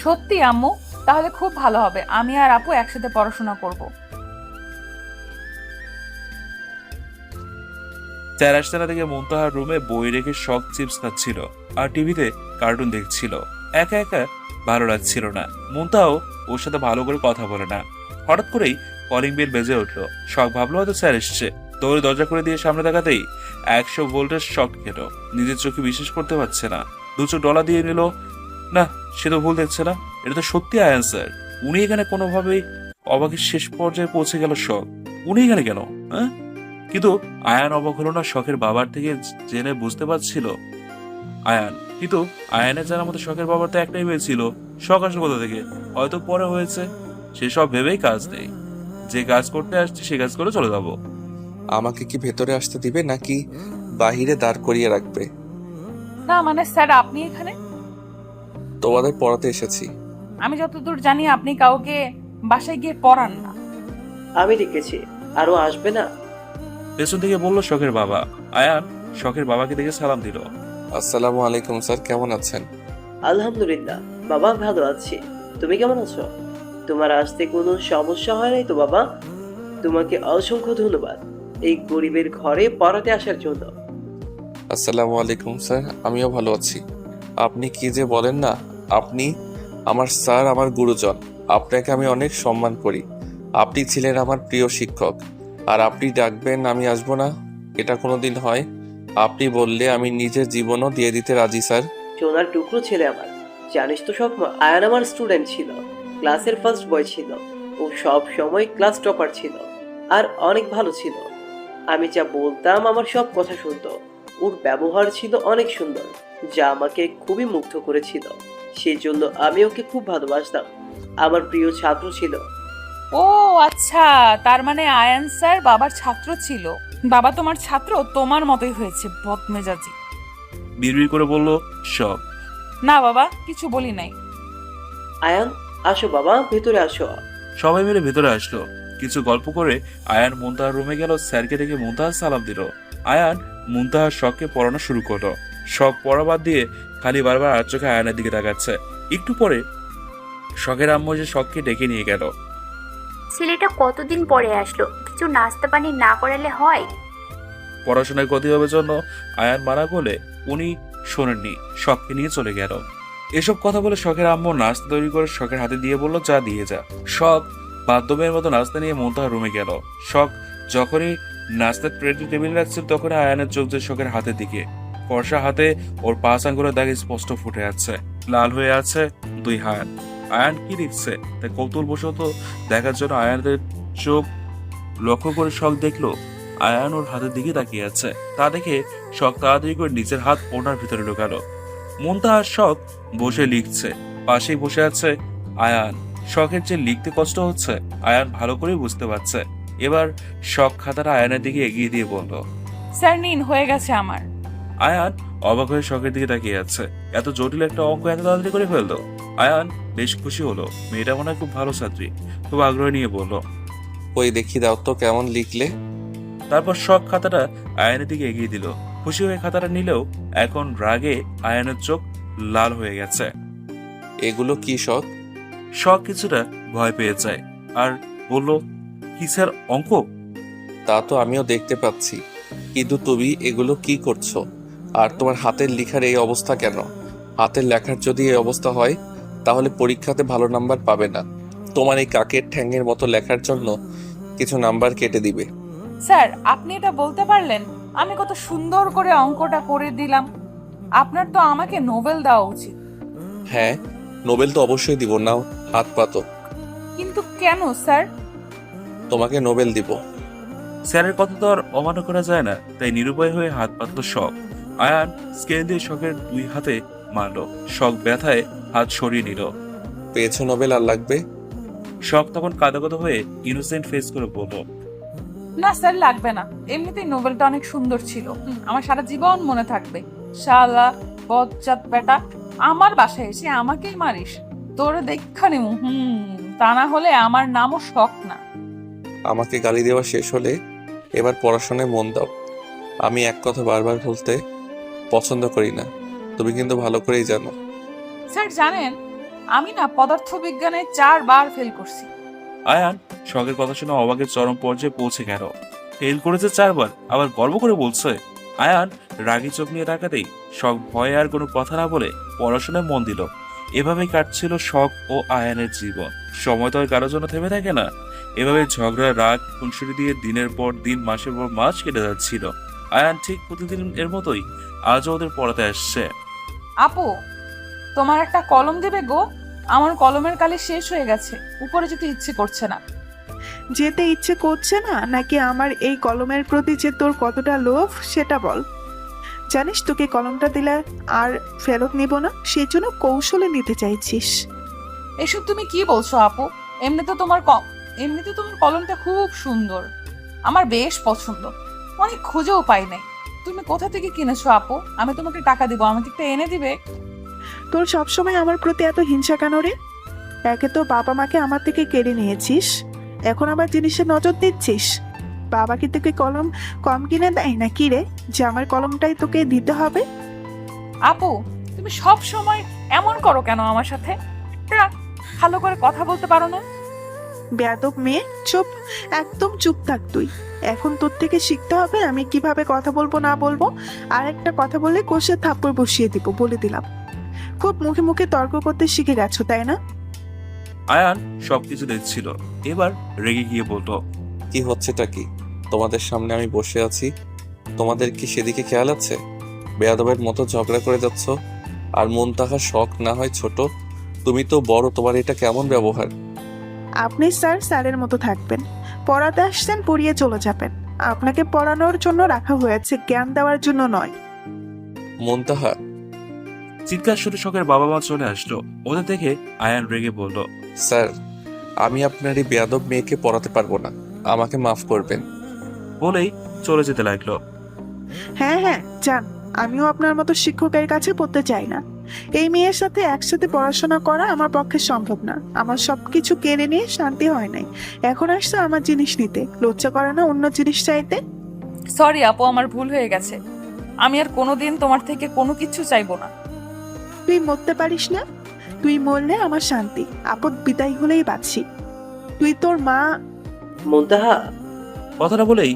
সত্যি আম্মু? তাহলে খুব ভালো হবে, আমি আর আপু একসাথে পড়াশোনা করব। স্যার আসতে না থেকে মুনতাহার রুমে বই রেখে শখ চিপস খাচ্ছিল আর টিভিতে কার্টুন দেখছিল। একা একা ভালো লাগছিল না। মুনতাহাও ওর সাথে ভালো করে কথা বলে না। হঠাৎ করেই কলিং বেল বেজে উঠলো। শখ ভাবলো হয়তো স্যার এসছে। দৌড়ে দরজা করে দিয়ে সামনে তাকাতেই 100 ভোল্টের শক খেলো। নিজের চোখে বিশ্বাস করতে পারছে না। দু চোখ ডলা দিয়ে নিল। না, সে তো ভুল দেখছে না, এটা তো সত্যি আয়ান স্যার। উনি এখানে কোনোভাবেই অবাকের শেষ পর্যায়ে পৌঁছে গেল শখ। উনি এখানে কেন? হ্যাঁ, কিন্তু আয়ান অবাক হলো না। শখের বাবার থেকে জেনে বুঝতে পারছিল আয়ান, কিন্তু আয়ানের জানার মতো শখের বাবার তো একটাই হয়েছিল। শখ আসলে কোথা থেকে? হয়তো পরে হয়েছে। সেসব ভেবেই কাজ নেই, যে কাজ করতে আসছি সে কাজ করে চলে যাবো। আমাকে কি ভেতরে আসতে দিবে নাকি বাহিরে দাঁড় করিয়ে রাখবে? না মানে স্যার, আপনি এখানে? তোমাদের পড়াতে এসেছি। আমি যতদূর জানি আপনি কাউকে বাসায় গিয়ে পড়ান না। আমি দেখেছি, আরো আসবে না? পেছন থেকে বললো শখের বাবা। আয়ান শখের বাবাকে দেখে সালাম দিল। আসসালামু আলাইকুম স্যার, কেমন আছেন? আলহামদুলিল্লাহ বাবা, ভালো আছি। তুমি কেমন আছো? তোমার আসতে কোনো সমস্যা হয় নাই তো বাবা? তোমাকে অসংখ্য ধন্যবাদ এই গরিবের ঘরে পড়াতে আসার জন্য। আসসালামু আলাইকুম স্যার, আমিও ভালো আছি। আপনি কি যে বলেন না, আপনি আমার স্যার, আমার গুরুজন। আপনাকে আমি অনেক সম্মান করি। আপনি ছিলেন আমার প্রিয় শিক্ষক। আর আপনি ডাকবেন আমি আসবো না, এটা কোনোদিন হয়? আপনি বললে আমি নিজের জীবনও দিয়ে দিতে রাজি স্যার। সোনার টুকরো ছেলে আমার। জানিস তো সকমা, আয়ান আমার স্টুডেন্ট ছিল, ক্লাসের ফার্স্ট বয় ছিল। ও সব সময় ক্লাস টপার ছিল আর অনেক ভালো ছিল। আমি যা বলতাম আমার সব কথা শুনতো। ওর ব্যবহার ছিল অনেক সুন্দর, যা আমাকে খুবই মুগ্ধ করেছিল। সেই জন্য আমি ওকে খুব ভালোবাসতাম। আমার প্রিয় ছাত্র ছিল। ও আচ্ছা, তার মানে আয়ান স্যার বাবার ছাত্র ছিল। বাবা তোমার ছাত্র, তোমার মতোই হয়েছে, বদমেজাজি। বিড়বিড় করে বলল শখ। না বাবা, কিছু বলি নাই। আয়ান, আসো বাবা, ভেতরে আসো। সবাই মিলে ভেতরে আসলো। কিছু গল্প করে আয়ান মুনতাহার রুমে গেল। স্যারকে দেখে মুনতাহা সালাম দিল। আয়ান মুনতাহার শখকে পড়ানো শুরু করলো। শখ পড়া বাদ দিয়ে খালি বারবার আর চোখে আয়ানের দিকে তাকাচ্ছে। একটু পরে শখের আম্মু যে শখকে ডেকে নিয়ে গেল। ছেলেটা কতদিন পরে আসলো, কিছু নাস্তা পানি না করালে হয়? পড়াশোনায় ক্ষতি হবে জন্য আয়ান মানা করলে উনি শোনেননি, শখকে নিয়ে চলে গেল। এসব কথা বলে শখের আম্মু নাস্তা তৈরি করে শখের হাতে দিয়ে বলল, যা দিয়ে যা। শখ বাধ্যমের মতো নাস্তা নিয়ে মুনতাহার রুমে গেল। শখ যখনই নাস্তার ট্রেতে টেবিল রাখছিল তখন আয়ানের চোখ যে শখের হাতের দিকে। ফর্সা হাতে ওর 5 আঙ্গুলের দাগ স্পষ্ট ফুটে আছে, লাল হয়ে আছে 2 হাত। আয়ান কি দেখছে তাই কৌতূহলবশত দেখার জন্য আয়ানের চোখ লক্ষ্য করে শখ দেখলো আয়ান ওর হাতের দিকে তাকিয়ে আছে। তা দেখে শখ তাড়াতাড়ি করে নিজের হাত ওনার ভিতরে ঢোকালো। মুনতাহার শখ বসে লিখছে, পাশেই বসে আছে আয়ান। শখের যে লিখতে কষ্ট হচ্ছে আয়ান ভালো করে বুঝতে পারছে। এবার শখ খাতাটা আয়ানের দিকে এগিয়ে দিয়ে বলল, স্যার নিন, হয়ে গেছে আমার। আয়ান অবাক হয়ে শখের দিকে তাকিয়ে আছে। এত জটিল একটা অঙ্ক এত তাড়াতাড়ি করে ফেললো। আয়ান বেশ খুশি হলো, মেয়েটা মনে হয় খুব ভালো ছাত্রী। খুব আগ্রহ নিয়ে বলল, ওই দেখি দাও তো কেমন লিখলে। তারপর শখ খাতাটা আয়ানের দিকে এগিয়ে দিল। খুশি হয়ে খাতাটা নিলেও এখন রাগে আয়ানের চোখ লাল হয়ে গেছে। এগুলো কি শখ? শখ কিছুটা ভয় পেয়ে যায় আর বলল, কি স্যার, অঙ্ক? তা তো আমিও দেখতে পাচ্ছি, কিন্তু তুমি এগুলো কি করছো? আর তোমার হাতের লেখার এই অবস্থা কেন? হাতের লেখার যদি এই অবস্থা হয় তাহলে পরীক্ষাতে ভালো নাম্বার পাবে না। তোমার এই কাকের ঠ্যাঙের মতো লেখার জন্য কিছু নাম্বার কেটে দিবে। স্যার, আপনি এটা বলতে পারলেন? আমি কত সুন্দর করে অঙ্কটা করে দিলাম। আপনার তো আমাকে নোবেল দেওয়া উচিত। হ্যাঁ, নোবেল তো অবশ্যই দিব, নাও হাত পাতো। কিন্তু কেন স্যার? তোমাকে নোবেল দিব। স্যারের কথা তো আর অমান্য করা যায় না, তাই নিরুপায় হয়ে হাত পাতল শখ। আয়ান স্কেল দিয়ে শখের 2 হাতে মারল। শখ ব্যথায় হাত সরিয়ে নিল। পেয়েছো নোবেল, আর লাগবে? শখ তখন কাঁদো কাঁদো হয়ে ইনোসেন্ট ফেস করে বলল, না স্যার, লাগবে না। এমনিতেই নোবেলটা অনেক সুন্দর ছিল, আমার সারা জীবন মনে থাকবে। শালা বজ্জাত বেটা, আমার বাসায় এসে আমাকেই মারিস? তোরে দেখা নিমু। তা না হলে আমার নামও শখ না। আমাকে গালি দেওয়া শেষ হলে এবার পড়াশোনায় মন দাও। আমি এক কথা বারবার বলতে পছন্দ করি না, তুমি কিন্তু ভালো করেই জানো। স্যার জানেন, আমি না পদার্থবিজ্ঞানে 4 বার ফেল করছি। আয়ান শখের কথা শুনে অবাকের চরম পর্যায়ে পৌঁছে গেল। ফেল করেছে 4 বার, আবার গর্ব করে বলছে। আয়ান রাগী চোখ নিয়ে তাকাতেই শখ ভয়ে আর কোনো কথা না বলে পড়াশোনায় মন দিল। এভাবেই কাটছিল শখ ও আয়ানের জীবন। সময় তো আর কারোর জন্য থেমে থাকে না। এভাবে ঝগড়া, রাগ, খুনসুটি দিয়ে দিনের পর দিন, মাসের পর মাস কেটে যাচ্ছিল। আয়ান ঠিক প্রতিদিন এর মতোই আজও ওদের পড়াতে আসছে। আপু, তোমার একটা কলম দেবে গো? আমার কলমের কালি শেষ হয়ে গেছে, উপরে যেতে ইচ্ছে করছে না। যেতে ইচ্ছে করছে না নাকি আমার এই কলমের প্রতি যে তোর কতটা লোভ সেটা বল। জানিস তোকে কলমটা দিলে আর ফেরত নিব না, সেই জন্য কৌশলে নিতে চাইছিস। এসব তুমি কি বলছো আপু? এমনিতে তোমার কলমটা খুব সুন্দর, আমার বেশ পছন্দ। অনেক খুঁজেও পাই নাই। তুমি কোথা থেকে কিনেছো আপু? আমি তোমাকে টাকা দিব, আমাকে একটা এনে দিবে? তোর সবসময় আমার প্রতি এত হিংসা কেন রে? একে তো বাবা মাকে আমার থেকে কেড়ে নিয়েছিস, এখন আবার জিনিসে নজর দিচ্ছিস। বাবা কি তোকে কলম কম কিনে দেয় না কি রে, যে আমার কলমটাই তোকে দিতে হবে? আপু, তুমি সব সময় এমন করো কেন আমার সাথে? ভালো করে কথা বলতে পারো না? বেয়াদব মেয়ে, চুপ, একদম চুপ থাক তুই। এখন তোর থেকে শিখতে হবে আমি কিভাবে কথা বলবো না বলবো। আর একটা কথা বলে কষে থাপ্পড় বসিয়ে দিব, বলে দিলাম। খুব মুখে মুখে তর্ক করতে শিখে গেছো তাই না? আয়ান সবকিছু দেখছিল, এবার রেগে গিয়ে বলল, কি হচ্ছেটা কি? তোমাদের সামনে আমি বসে আছি, তোমাদের কি সেদিকে খেয়াল আছে? বেয়াদবের মতো ঝগড়া করে যাচ্ছ। আর মন তাহার শখ না হয় ছোট, তুমি তো বড়, তোমার এটা কেমন ব্যবহার? আপনি স্যারের মতো থাকবেন, পড়াতে আসছেন, পড়িয়ে চলে যাবেন। আপনাকে পড়ানোর জন্য রাখা হয়েছে, জ্ঞান দেওয়ার জন্য নয়। মন তাহা চিৎকার শুনে শখের বাবা মা চলে আসলো। ওদের দেখে আয়ান রেগে বলল, স্যার, আমি আপনার এই বেয়াদব মেয়েকে পড়াতে পারবো না, আমাকে মাফ করবেন। বলেই চলে যেতে লাগলো। হ্যাঁ হ্যাঁ যান, আমিও আপনার মতো শিক্ষকের কাছে পড়তে চাই না। এই মেয়ের সাথে একসাথে পড়াশোনা করা আমার পক্ষে সম্ভব না। আমার সবকিছু কেড়ে নিয়ে শান্তি হয় নাই, এখন আসছে আমার জিনিস নিতে। লজ্জা করে না অন্য জিনিস চাইতে? সরি আপু, আমার ভুল হয়ে গেছে। আমি আর কোনোদিন তোমার থেকে কোনো কিছু চাইবো না। তুই মরতে পারিস না? তুই মরলে আমার শান্তি, আপদ বিদায় হলেই বাঁচি। তুই তোর মা। মুনতাহা, কথাটা বলেই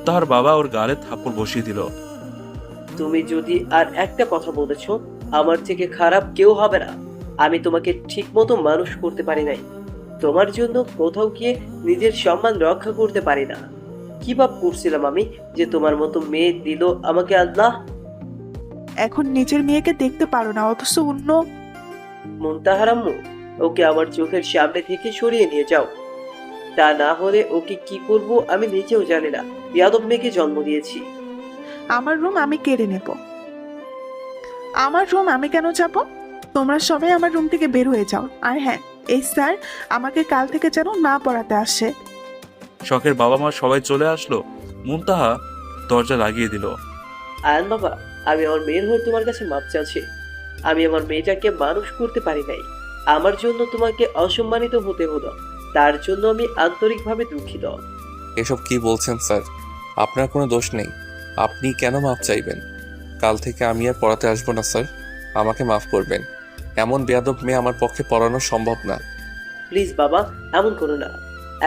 তাহার বাবা ওর গালে থাপ্পড় বসিয়ে দিল। তুমি যদি আর একটা কথা বলেছো, আমার থেকে খারাপ কেউ হবে না। আমি তোমাকে ঠিক মতো মানুষ করতে পারি নাই, তোমার জন্য কোথাও গিয়ে নিজের সম্মান রক্ষা করতে পারি না। কি পাপ করছিলাম আমি যে তোমার মতো মেয়ে দিল আমাকে আল্লাহ? এখন নিজের মেয়েকে দেখতে পারো না, অথচ অন্য। মুনতাহার আম্মু, ওকে আমার চোখের সামনে থেকে সরিয়ে নিয়ে যাও। তা না হলে ওকে কি করব আমি নিজেও জানি না। বেয়াদব মেয়েকে জন্ম দিয়েছি। আমার রুম আমি কেড়ে নেব। আমার রুম আমি কেন যাব? তোমরা সবাই আমার রুম থেকে বের হয়ে যাও। আর হ্যাঁ, এই স্যার আমাকে কাল থেকে যেন না পড়াতে আসে। শখের বাবা মা সবাই চলে আসলো। মুনতাহা দরজা লাগিয়ে দিল। আয়ান বাবা, আমি আমার মেয়ের হয়ে তোমার কাছে মাপ চাচ্ছি। আমি আমার মেয়েটাকে মানুষ করতে পারি নাই। আমার জন্য তোমাকে অসম্মানিত হতে হলো, তার জন্য আমি আন্তরিকভাবে দুঃখিত। এসব কি বলছেন স্যার? আপনার কোনো দোষ নেই। আপনি কেন মাফ চাইবেন? কাল থেকে আমি আর পড়াতে আসবো না স্যার। আমাকে মাফ করবেন। এমন বেয়াদব মেয়ে আমার পক্ষে পড়ানো সম্ভব না। প্লিজ বাবা, এমন করো না।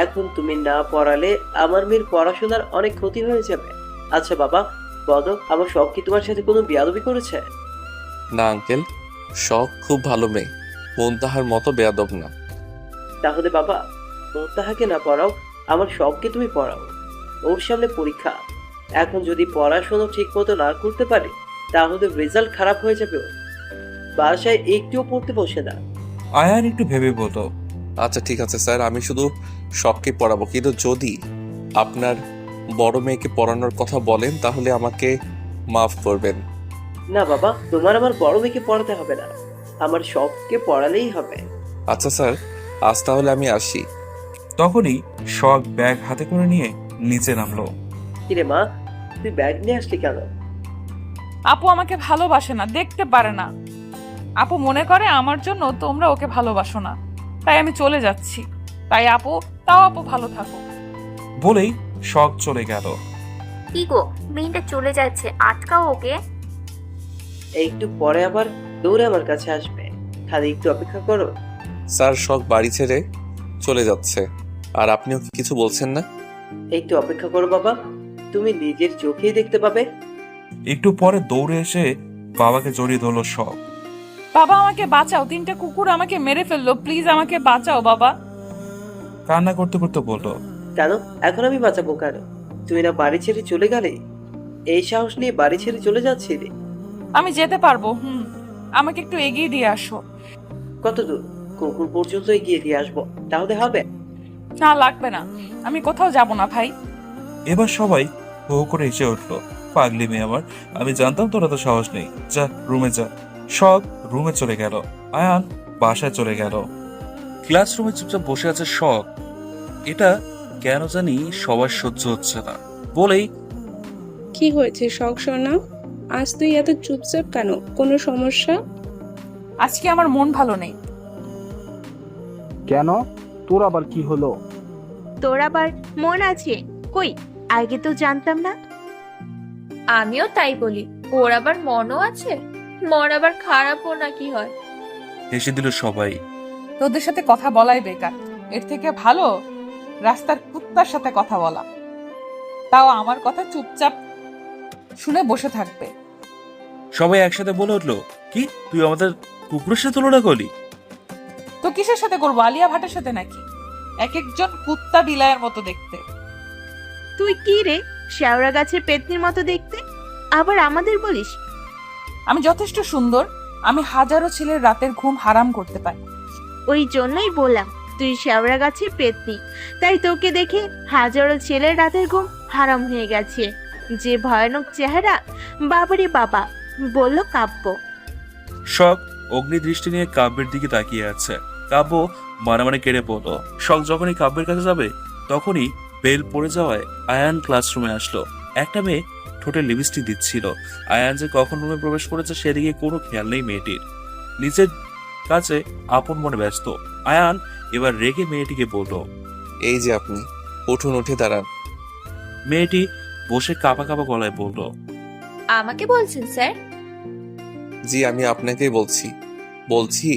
এখন তুমি না পড়ালে আমার মেয়ের পড়াশোনার অনেক ক্ষতি হয়ে যাবে। আচ্ছা বাবা, বলো, আমার শখ কি তোমার সাথে কোনো বেয়াদবি করেছে? না আঙ্কেল, শখ খুব ভালো মেয়ে, মুনতাহার মতো বেয়াদব না। তাহলে বাবা, তাহাকে না পড়াও, আমার শখকে তুমি পড়াও। ওর সামনে পরীক্ষা। এখন যদি পড়াশোনা ঠিক মতো না করতে পারে তাহলে রেজাল্ট খারাপ হয়ে যাবে। ওর বাসায় একটুও পড়তে বসে না। আয়ান একটু ভেবে বলল, আচ্ছা ঠিক আছে স্যার, আমি শুধু শখকে পড়াবো, কিন্তু যদি আপনার বড় মেয়েকে পড়ানোর কথা বলেন তাহলে আমাকে মাফ করবেন। না বাবা, তোমার আমার বড় মেয়েকে পড়াতে হবে না, আমার শখকে পড়ালেই হবে। আচ্ছা স্যার, আজ তাহলে আমি আসি। তখনই শখ ব্যাগ হাতে করে নিয়ে নিচে নামলো। কিরে মা, তুই ব্যাগ নিয়ে আসলি কেন? আপু আমাকে ভালোবাসে না, দেখতে পারে না। আপু মনে করে আমার জন্য তোমরা ওকে ভালোবাসো না, তাই আমি চলে যাচ্ছি। তাই আপু, তাও আপু ভালো থাকো। বলেই শখ চলে গেল। কি গো, মেয়েটা চলে যাচ্ছে, আটকাও ওকে। একটু পরে আবার দৌড়ে আমার কাছে আসবে, খালি একটু অপেক্ষা করো। স্যার, শখ বাড়ি ছেড়ে চলে যাচ্ছে, আর আপনিও কি কিছু বলছেন না? একটু অপেক্ষা করো বাবা, তুমি নিজের চোখেই দেখতে পাবে। একটু পরে দৌড়ে এসে বাবাকে জড়িয়ে ধরলো শখ। বাবা আমাকে বাঁচাও, 3টা কুকুর আমাকে মেরে ফেললো, প্লিজ আমাকে বাঁচাও বাবা। কান্না করতে করতে বলল, কেন এখন আমি বাঁচাবো কেন? তুই না বাড়ি ছেড়ে চলে গেলে, এই সাহস নিয়ে বাড়ি ছেড়ে চলে যাচ্ছিলি? আমি যেতে পারবো। আমাকে একটু এগিয়ে দিয়ে আসো। কত দূর? কুকুর পর্যন্ত এগিয়ে দিয়ে আসবো, তাহলে হবে? না, লাগবে না, আমি কোথাও যাব না ভাই। এবার সবাই হো করে এসে উঠলো। পাগলি মেয়ে আমার, আমি জানতাম তোর এত সাহস নেই, যা রুমে যা। শখ রুমে চলে গেল, আয়ান বাসায় চলে গেল। ক্লাসরুমে চুপচাপ বসে আছে শখ। এটা কেন জানি সবার সহ্য হচ্ছে না। বলেই, কি হয়েছে শখ সোনা? আজ তুই এত চুপচাপ কেন? কোনো সমস্যা? আজকে আমার মন ভালো নেই। কেন? তোর আবার কি হলো? তোর আবার মন আছে? কই, আগে তো জানতাম না। আমিও তাই বলি, ওর আবার মনও আছে? মন আবার খারাপও নাকি হয়? হেসে দিল সবাই। তোদের সাথে কথা বলাই বেকার, এর থেকে ভালো রাস্তার কুত্তার সাথে কথা বলা। তাও আমার কথা চুপচাপ শুনে বসে থাকবে। সবাই একসাথে বলে উঠলো, কি তুই আমাদের কুকুরের সাথে তুলনা করলি? তো কিসের সাথে করবো, আলিয়া ভাটের সাথে নাকি? এক একজন কুত্তা বিলায়ের মতো দেখতে। তুই কি রে, শেওড়া গাছের পেতনির মতো দেখতে, আবার আমাদের বলিস? আমি যথেষ্ট সুন্দর, আমি হাজারো ছেলের রাতের ঘুম হারাম করতে পারি। ওই জন্যই বললাম তুই শেওড়া গাছের পেতনি, তাই তোকে দেখে হাজারো ছেলের রাতের ঘুম হারাম হয়ে গেছে। যে ভয়ানক চেহারা, বাবারে বাবা, বলল কাব্য। শখ অগ্নি দৃষ্টি নিয়ে কাব্যের দিকে তাকিয়ে আছে। কাব্য মারামারি কেড়ে পড়লো। শখ যখনই কাব্যের কাছে যাবে তখনই বেল পড়ে যাওয়ায় আয়ান ক্লাসরুমে আসলো। একটা মেয়ে ঠোঁটে লিপস্টিক দিচ্ছিল। আয়ান যে কখন রুমে প্রবেশ করেছে সেদিকে কোনো খেয়াল নেই মেয়েটির। নিজের কাছে আপন মনে ব্যস্ত। আয়ান এবার রেগে মেয়েটিকে বলল, এই যে আপনি, উঠুন, উঠে দাঁড়ান। মেয়েটি বসে কাঁপা কাঁপা গলায় বলল, আমাকে বলছেন স্যার? জি, আমি আপনাকেই বলছি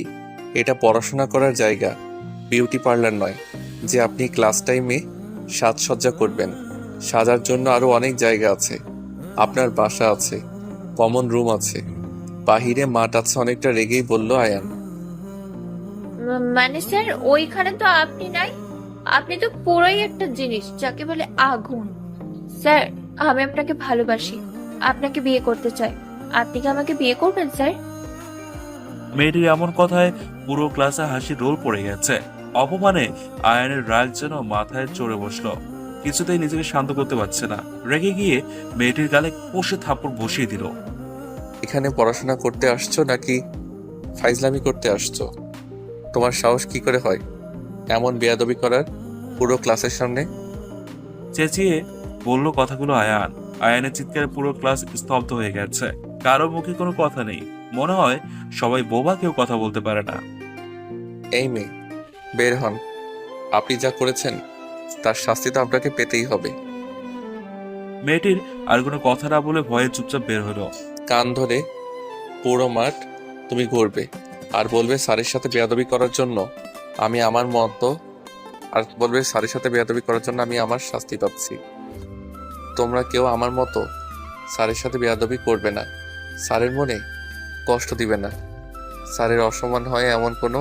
এটা পড়াশোনা করার জায়গা, বিউটি পার্লার নয় যে আপনি ক্লাস টাইমে সাজসজ্জা করবেন। সাজার জন্য আরো অনেক জায়গা আছে। আপনার বাসা আছে, কমন রুম আছে, বাহিরে মাঠ আছে। অনেকটা রেগেই বলল আয়ান। মানে স্যার, ওইখানে তো আপনি নাই। আপনি তো পুরোই একটা জিনিস, যাকে বলে আগুন। স্যার, আমি আপনাকে ভালোবাসি, আপনাকে বিয়ে করতে চাই। আপনি কি আমাকে বিয়ে করবেন স্যার? মেয়েটির এমন কথায় পুরো ক্লাসে হাসি রোল পড়ে গেছে। অপমানে আয়ানের রাগ যেন মাথায় চড়ে বসলো। কিছুতেই নিজেকে শান্ত করতে পারছে না। রেগে গিয়ে মেয়েটির গালে কষে থাপ্পড় বসিয়ে দিল। এখানে পড়াশোনা করতে আসছো নাকি ফাইজলামি করতে আসছো? তোমার সাহস কি করে হয় এমন বেয়াদবি করার পুরো ক্লাসের সামনে? চেঁচিয়ে বলল কথাগুলো আয়ান। আয়ানের চিৎকারে পুরো ক্লাস স্তব্ধ হয়ে গেছে। কারো মুখে কোনো কথা নেই। মনে হয় সবাই বোবা, কেউ কথা বলতে পারে না। এই মেয়ে, বের হন। আপনি যা করেছেন তার শাস্তি তো আপনাকে পেতেই হবে। মেয়েটির আর কোনো কথা না বলে ভয়ে চুপচাপ বের হলো। কান ধরে পুরো মাঠ তুমি ঘুরবে আর বলবে স্যারের সাথে বেয়াদবি করার জন্য আমি আমার মতো, আর বলবে স্যারের সাথে বেয়াদবি করার জন্য আমি আমার শাস্তি পাচ্ছি। তোমরা কেউ আমার মতো স্যারের সাথে বেয়াদবি করবে না, স্যারের মনে কষ্ট দিবে না, স্যারের অসম্মান হয় এমন কোনো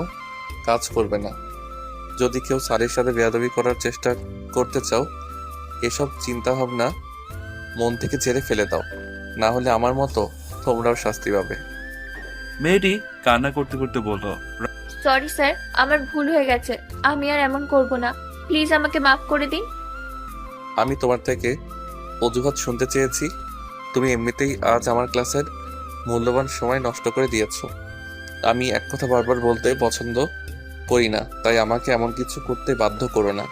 কাজ করবে না। যদি কেউ স্যারের সাথে বেয়াদবি করার চেষ্টা করতে চাও, এসব চিন্তা ভাবনা মন থেকে ছেড়ে ফেলে দাও, না হলে আমার মতো তোমরাও শাস্তি পাবে। মেয়েটি কান্না করতে করতে বলল, সরি স্যার, আমার ভুল হয়ে গেছে। আমি আর এমন করব না। প্লিজ আমাকে মাফ করে দিন। আমি তোমার থেকে অজুহাত শুনতে চেয়েছি? তুমি এমনিতেই আজ আমার ক্লাসের মূল্যবান সময় নষ্ট করে দিয়েছো। আমি এক কথা বারবার বলতে পছন্দ করি না, তাই আমাকে এমন কিছু করতে বাধ্য করো না।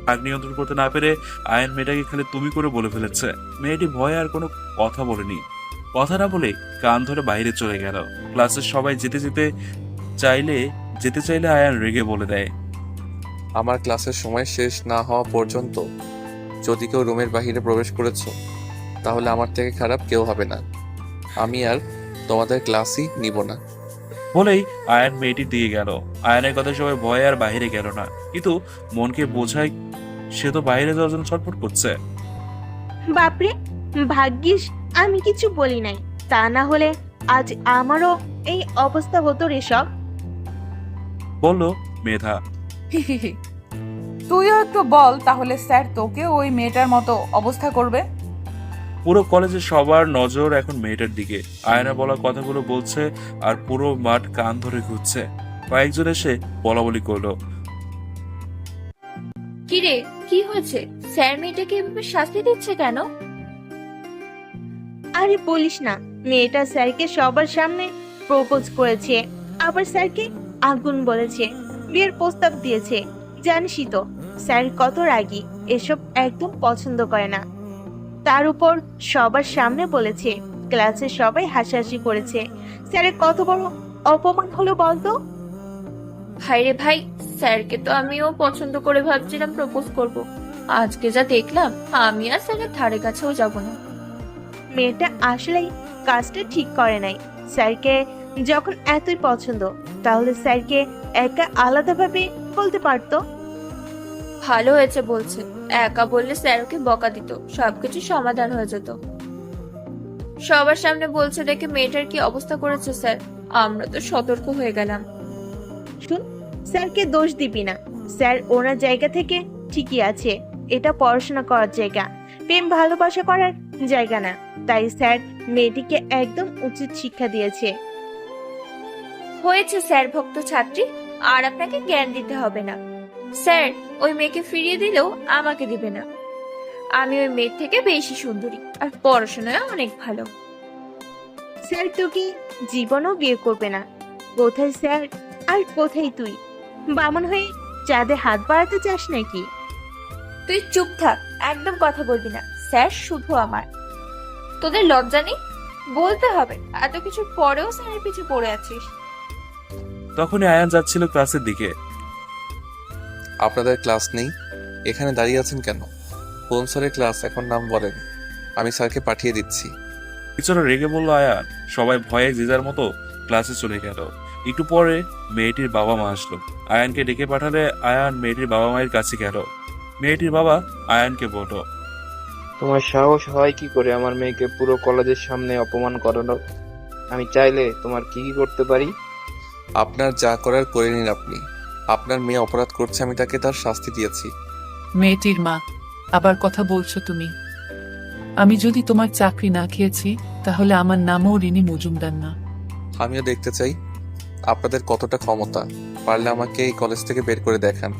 রাগ নিয়ন্ত্রণ করতে না পেরে আয়ান মেয়েটাকে খালি তুমি করে বলে ফেলেছে। মেয়েটি ভয়ে আর কোনো কথা বলেনি। কথা না বলে কান ধরে বাইরে চলে গেল। ক্লাসের সবাই যেতে চাইলে আয়ান রেগে বলে দেয়, আমার ক্লাসের সময় শেষ না হওয়া পর্যন্ত যদি কেউ রুমের বাহিরে প্রবেশ করেছো, তাহলে আমার থেকে খারাপ কেউ হবে না। আমি আর তোমাদের ক্লাসই নিব না। বলেই আয়ান মেয়েটির দিকে গেল। আয়ানের কথা সবাই ভয়ে আর বাইরে গেল না, কিন্তু মনকে বোঝায় সে তো বাইরে যাওয়ার জন্য ছটফট করছে। বাপরে, ভাগ্যিস আমি কিছু বলি নাই, তা না হলে আজ আমারও এই অবস্থা হতো রে সব। বলল মেধা। তুইও একটু বল, তাহলে স্যার তোকে ওই মেয়েটার মতো অবস্থা করবে? পুরো কলেজে সবার নজর এখন মেয়েটার দিকে। আয়না বলা কথাগুলো বলছে আর পুরো মাঠ কান ধরে ঘুরছে। কয়েকজন এসে বলাবলি করলো, কি রে, কি হয়েছে? স্যার মেয়েটাকে এভাবে শাস্তি দিচ্ছে কেন? আরে বলিস না, মেয়েটা স্যারকে সবার সামনে প্রপোজ করেছে, আবার স্যারকে আগুন বলেছে, বিয়ের প্রস্তাব দিয়েছে। জানিসই তো স্যার কত রাগী, এসব একদম পছন্দ করে না। তার উপর সবার সামনে বলেছে, ক্লাসে সবাই হাসাহাসি করেছে। স্যারের কত বড় অপমান হলো বলতো? ভাই রে ভাই, স্যারকে তো আমিও পছন্দ করে ভাবছিলাম প্রপোজ করব। আজকে যা দেখলাম, আমি আর স্যারের ধারে কাছেও যাব না। মেয়েটা আসলেই কাজটা ঠিক করে নাই। স্যারকে যখন এতই পছন্দ, তাহলে স্যারকে একা আলাদাভাবে বলতে পারতো। ভালো হয়েছে বলছে, একা বললে স্যার ওকে বকা দিত, সবকিছু সমাধান হয়ে যেত। সবার সামনে বলছে দেখে মেয়েটার কি অবস্থা করেছে স্যার। আমরা তো সতর্ক হয়ে গেলাম। শুন, স্যারকে দোষ দিবি না। স্যার ওনার জায়গা থেকে ঠিকই আছে। এটা পড়াশোনা করার জায়গা, প্রেম ভালোবাসা করার জায়গা না। তাই স্যার মেয়েটিকে একদম উচিত শিক্ষা দিয়েছে। হয়েছে স্যার ভক্ত ছাত্রী, আর আপনাকে জ্ঞান দিতে হবে না। স্যার ওই মেয়েকে ফিরিয়ে দিলেও আমাকে দিবে না। আমি ওই মেয়ের থেকে বেশি সুন্দরী, আর পড়াশোনায় অনেক ভালো। স্যার তোকে জীবনও বিয়ে করবে না। কোথায় স্যার আর কোথায় তুই? বামন হয়ে চাঁদে হাত বাড়াতে চাস নাকি? তুই চুপ থাক, একদম কথা বলবি না। স্যার শুধু আমার। তোদের লজ্জা নেই? বলতে হবে, এত কিছু পরেও স্যারের পিছু পড়ে আছিস। তখনই আয়ান যাচ্ছিল ক্লাসের দিকে। আপনাদের ক্লাস নেই, এখানে দাঁড়িয়ে আছেন কেন? কোন স্যারের ক্লাস এখন নাম বলেন, আমি স্যারকে পাঠিয়ে দিচ্ছি। কিছুটা রেগে বলল আয়ান। সবাই ভয়ে যে যার মতো ক্লাসে চলে গেল। একটু পরে মেয়েটির বাবা মা আসলো। আয়ানকে ডেকে পাঠালে আয়ান মেয়েটির বাবা মায়ের কাছে গেল। মেয়েটির বাবা আয়ানকে বলল, তোমার সাহস হয় কি করে আমার মেয়েকে পুরো কলেজের সামনে অপমান করানোর? আমি চাইলে তোমার কি কি করতে পারি? আপনার যা করার করে নিন আপনি। আপনার মেয়ে অপরাধ করছে, আমি তাকে তার শাস্তি দিয়েছি। মেয়েটির মা, আবার কথা বলছো তুমি? আমি যদি তোমার চাকরি না খেয়েছি তাহলে আমার নামও রিনি মজুমদার না। আমিও দেখতে চাই আপনাদের কতটা ক্ষমতা। পারলে আমাকে এই কলেজ থেকে বের করে দেখান।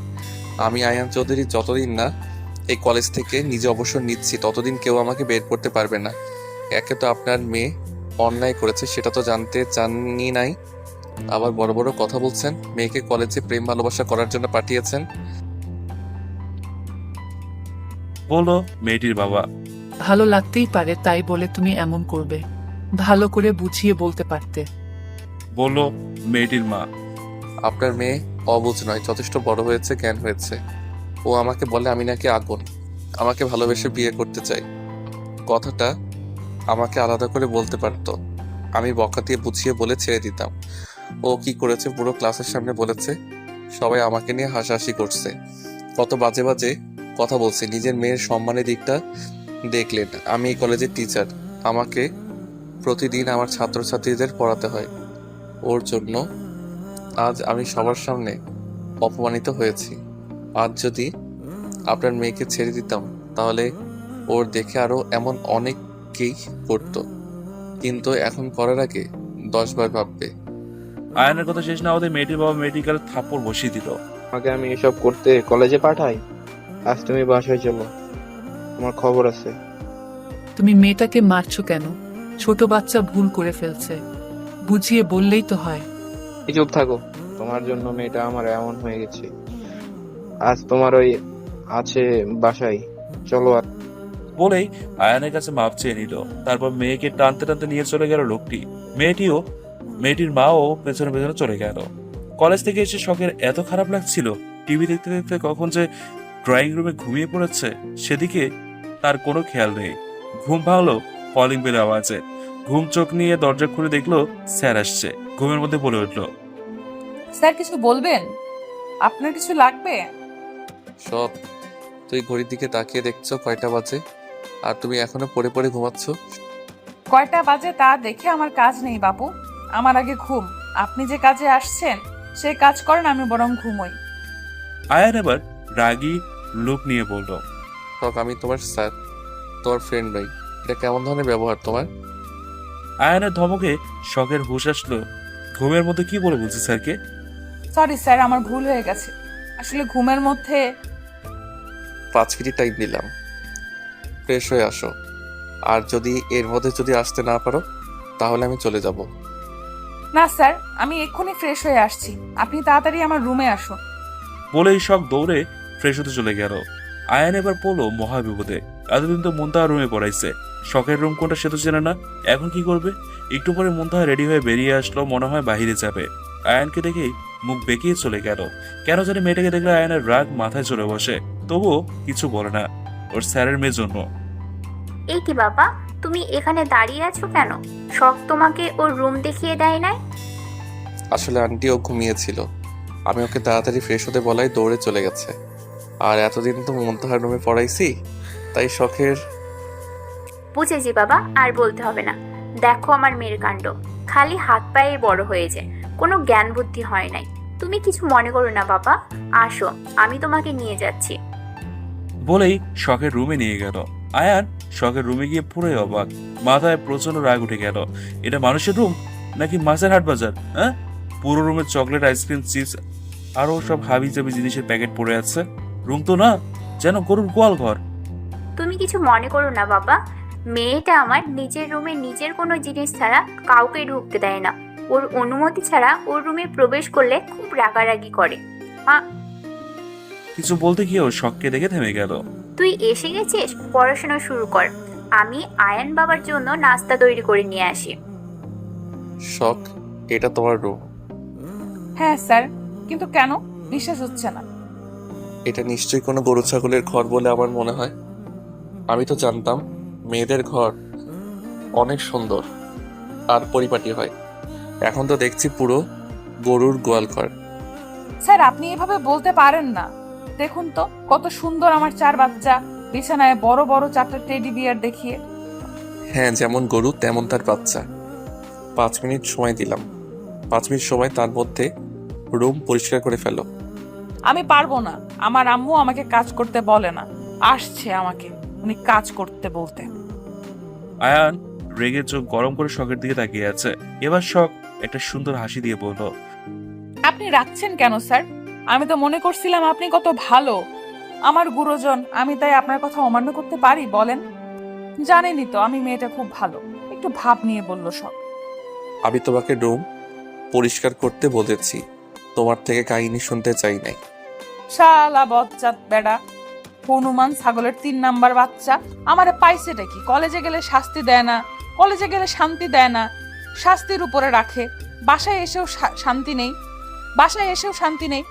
আমি আয়ান চৌধুরী যতদিন না এই কলেজ থেকে নিজে অবসর নিচ্ছি ততদিন কেউ আমাকে বের করতে পারবে না। একে তো আপনার মেয়ে অন্যায় করেছে সেটা তো জানতে চাননি নাই, আবার বড় বড় কথা বলছেন। মেয়েকে কলেজে প্রেম ভালোবাসা করার জন্য পাঠিয়েছেন। বলল মেয়েটির বাবা। ভালো লাগতেই পারে তাই বলে তুমি এমন করবে? ভালো করে বুঝিয়ে বলতে পারতে। বলল মেয়েটির মা। আপনার মেয়ে অবুঝ নয়, যথেষ্ট বড় হয়েছে, জ্ঞান হয়েছে। ও আমাকে বলে আমি নাকি আগুন, আমাকে ভালোবেসে বিয়ে করতে চাই। কথাটা আমাকে আলাদা করে বলতে পারতো, আমি বকা দিয়ে বুঝিয়ে বলে ছেড়ে দিতাম। ও কি করেছে পুরো ক্লাসের সামনে বলেছে, সবাই আমাকে নিয়ে হাসাহাসি করছে। কত বাজে বাজে কথা বলছে। নিজের মেয়ের সম্মানের দিকটা দেখলেন। আমি এই কলেজের টিচার, আমাকে প্রতিদিন আমার ছাত্রছাত্রীদের পড়াতে হয়। ওর জন্য আজ আমি সবার সামনে অপমানিত হয়েছি। আজ যদি আপনার মেয়েকে ছেড়ে দিতাম তাহলে ওর দেখে আরো এমন অনেককেই করতো, কিন্তু এখন করার আগে 10 বার ভাববে। আয়নের কথা শেষ না হতে মেয়েটির বাবা মেডিকেল থাপ্পড় বসিয়ে দিল। আমাকে আমি এসব করতে কলেজে পাঠাই? আজ তুমি বাসায় চলো, তোমার খবর আছে। তুমি মেয়েটাকে মারছো কেন? ছোট বাচ্চা ভুল করে ফেলছে, বুঝিয়ে বললেই তো হয়। এই চুপ থাকো, তোমার জন্য মেয়েটা আমার এমন হয়ে গেছে। আজ তোমার ওই আছে বাসায়, চলো। বলেই আয়ানের কাছে মাপ চেয়ে নিল। তারপর মেয়েকে টানতে টানতে নিয়ে চলে গেল লোকটি। মেয়েটির মাও পেছনে পেছনে চলে গেল। কলেজ থেকে এসে শখের এত খারাপ লাগছিল, টিভি দেখতে দেখতে কখন যে ড্রয়িং রুমে ঘুমিয়ে পড়েছে সেদিকে তার কোনো খেয়াল নেই। ঘুম ভাঙলো কলিং বেল আওয়াজে। ঘুম চোখ নিয়ে দরজা খুলে দেখলো স্যার আসছে। ঘুমের মধ্যে বলে উঠলো, স্যার কিছু বলবেন? আপনার কিছু লাগবে? সব তুই ঘড়ির দিকে তাকিয়ে দেখছো কয়টা বাজে, আর তুমি এখনো পড়ে পড়ে ঘুমাচ্ছ। কয়টা বাজে তা দেখে আমার কাজ নেই বাবু, আমার আগে ঘুম। আপনি যে কাজে আসছেন সেই কাজ করেন, আমি বরং ঘুমোই। আয়ান এবার রাগী লুক নিয়ে বলল, শখ আমি তোমার স্যার, তোমার ফ্রেন্ড নই। এটা কেমন ধরনের ব্যবহার তোমার? আয়ানের ধমকে শখের হুঁশ আসলো। ঘুমের মধ্যে কি বলে বলছি স্যারকে? সরি স্যার, আমার ভুল হয়ে গেছে। আসলে ঘুমের মধ্যে। 5 মিনিট টাইম দিলাম, ফ্রেশ হয়ে আসো। আর যদি এর মধ্যে যদি আসতে না পারো তাহলে আমি চলে যাব। না স্যার, আমি এক্ষুনি ফ্রেশ হয়ে আসছি, আপনি তাড়াতাড়ি আমার রুমে আসুন। বলেই শখ দৌড়ে ফ্রেশ হতে চলে গেল। আয়ান এবার পড়লো মহাবিপদে। এতদিন তো মুনতাহা রুমে পড়াইছে, শখের রুম কোনটা সে তো চেনে না। এখন কি করবে? একটু পরে মুনতাহা রেডি হয়ে বেরিয়ে আসলো, মনে হয় বাহিরে যাবে। আয়ানকে দেখেই মুখ বেঁকিয়ে চলে গেল। কেন জানি মেয়েটাকে দেখলে আয়ানের রাগ মাথায় চলে বসে, তবুও কিছু বলে না। ওর স্যারের মেয়ের জন্য। এই কি বাবা, তুমি এখানে দাঁড়িয়ে আছো কেন? শখ তোমাকে ওর রুম দেখিয়ে দেয় নাই? আসলে আন্টিও ঘুমিয়েছিল, আমি ওকে তাড়াতাড়ি ফ্রেশ হতে বলাই দৌড়ে চলে গেছে। আর এতদিন তো মুনতাহার রুমে পড়াইছি, তাই শখের। বুঝেছি বাবা, আর বলতে হবে না। দেখো আমার মেয়ের কাণ্ড, খালি হাত পায়ে বড় হয়েছে, কোনো জ্ঞান বুদ্ধি হয় নাই। তুমি কিছু মনে করো না বাবা, আসো আমি তোমাকে নিয়ে যাচ্ছি। বলেই শখের রুমে নিয়ে গেল। আয়ান শখের রুমে গিয়ে পুরোই অবাক, মাথায় প্রচন্ড রাগ উঠে গেল। এটা মানুষের রুম নাকি মাছের হাট বাজার? হ্যাঁ, পুরো রুমে চকলেট, আইসক্রিম, চিপস আরো সব হাবি জাবি জিনিসের প্যাকেট পড়ে আছে। রুম তো না, যেন গরুর গোয়াল ঘর। তুমি কিছু মনে করো না বাবা, মেয়েটা আমার নিজের রুমে নিজের কোনো জিনিস ছাড়া কাউকে ঢুকতে দেয় না। ওর অনুমতি ছাড়া ওর রুমে প্রবেশ করলে খুব রাগারাগি করে। কিছু বলতে গিয়েও শখকে দেখে থেমে গেল। তুই এসে গেছিস, পড়াশোনা শুরু কর। আমি আয়ান বাবার জন্য নাস্তা তৈরি করে নিয়ে আসি। শখ, এটা তোমার রুম? হ্যাঁ স্যার, কিন্তু কেন? বিশ্বাস হচ্ছে না। এটা নিশ্চয়ই কোনো গরু ছাগলের ঘর বলে আমার মনে হয়। আমি তো জানতাম মেয়েদের ঘর অনেক সুন্দর আর পরিপাটি হয়, এখন তো দেখছি পুরো গরুর গোয়াল ঘর। স্যার আপনি এভাবে বলতে পারেন না। দেখুন তো কত সুন্দর আমার 4 বাচ্চা, বিছানায় বড় বড় 4টা টেডি বিয়ার দেখিয়ে। হ্যাঁ, যেমন গরু তেমন তার বাচ্চা। 5 মিনিট সময় দিলাম, 5 মিনিট সময়, তার মধ্যে রুম পরিষ্কার করে ফেলো। আমি পারবো না, আমার আম্মু আমাকে কাজ করতে বলে না। আসছে আমাকে উনি কাজ করতে বলতে। আয়ান রেগে চোখ গরম করে শখের দিকে তাকিয়ে আছে। এবার শখ একটা সুন্দর হাসি দিয়ে বলল, আপনি রাখছেন কেন স্যার? আমি তো মনে করছিলাম আপনি কত ভালো, আমার গুরুজন। আমি তাই আপনার কথা অমান্য করতে পারি বলেন? জানেনই তো আমি মেয়েটা খুব ভালো। একটু ভাব নিয়ে বলল শখ। আমি তোমাকে রুম পরিষ্কার করতে বলেছি, তোমার থেকে কাহিনী শুনতে চাই নাই। শালা বজ্জাত বেড়া, হনুমান ছাগলের 3 নাম্বার বাচ্চা। আমারে পাইছেটা কি? কলেজে গেলে শাস্তি দেয় না, কলেজে গেলে শান্তি দেয় না, শাস্তির উপরে রাখে। বাসায় এসেও শান্তি নেই, বাসায় এসেও শান্তি নেই।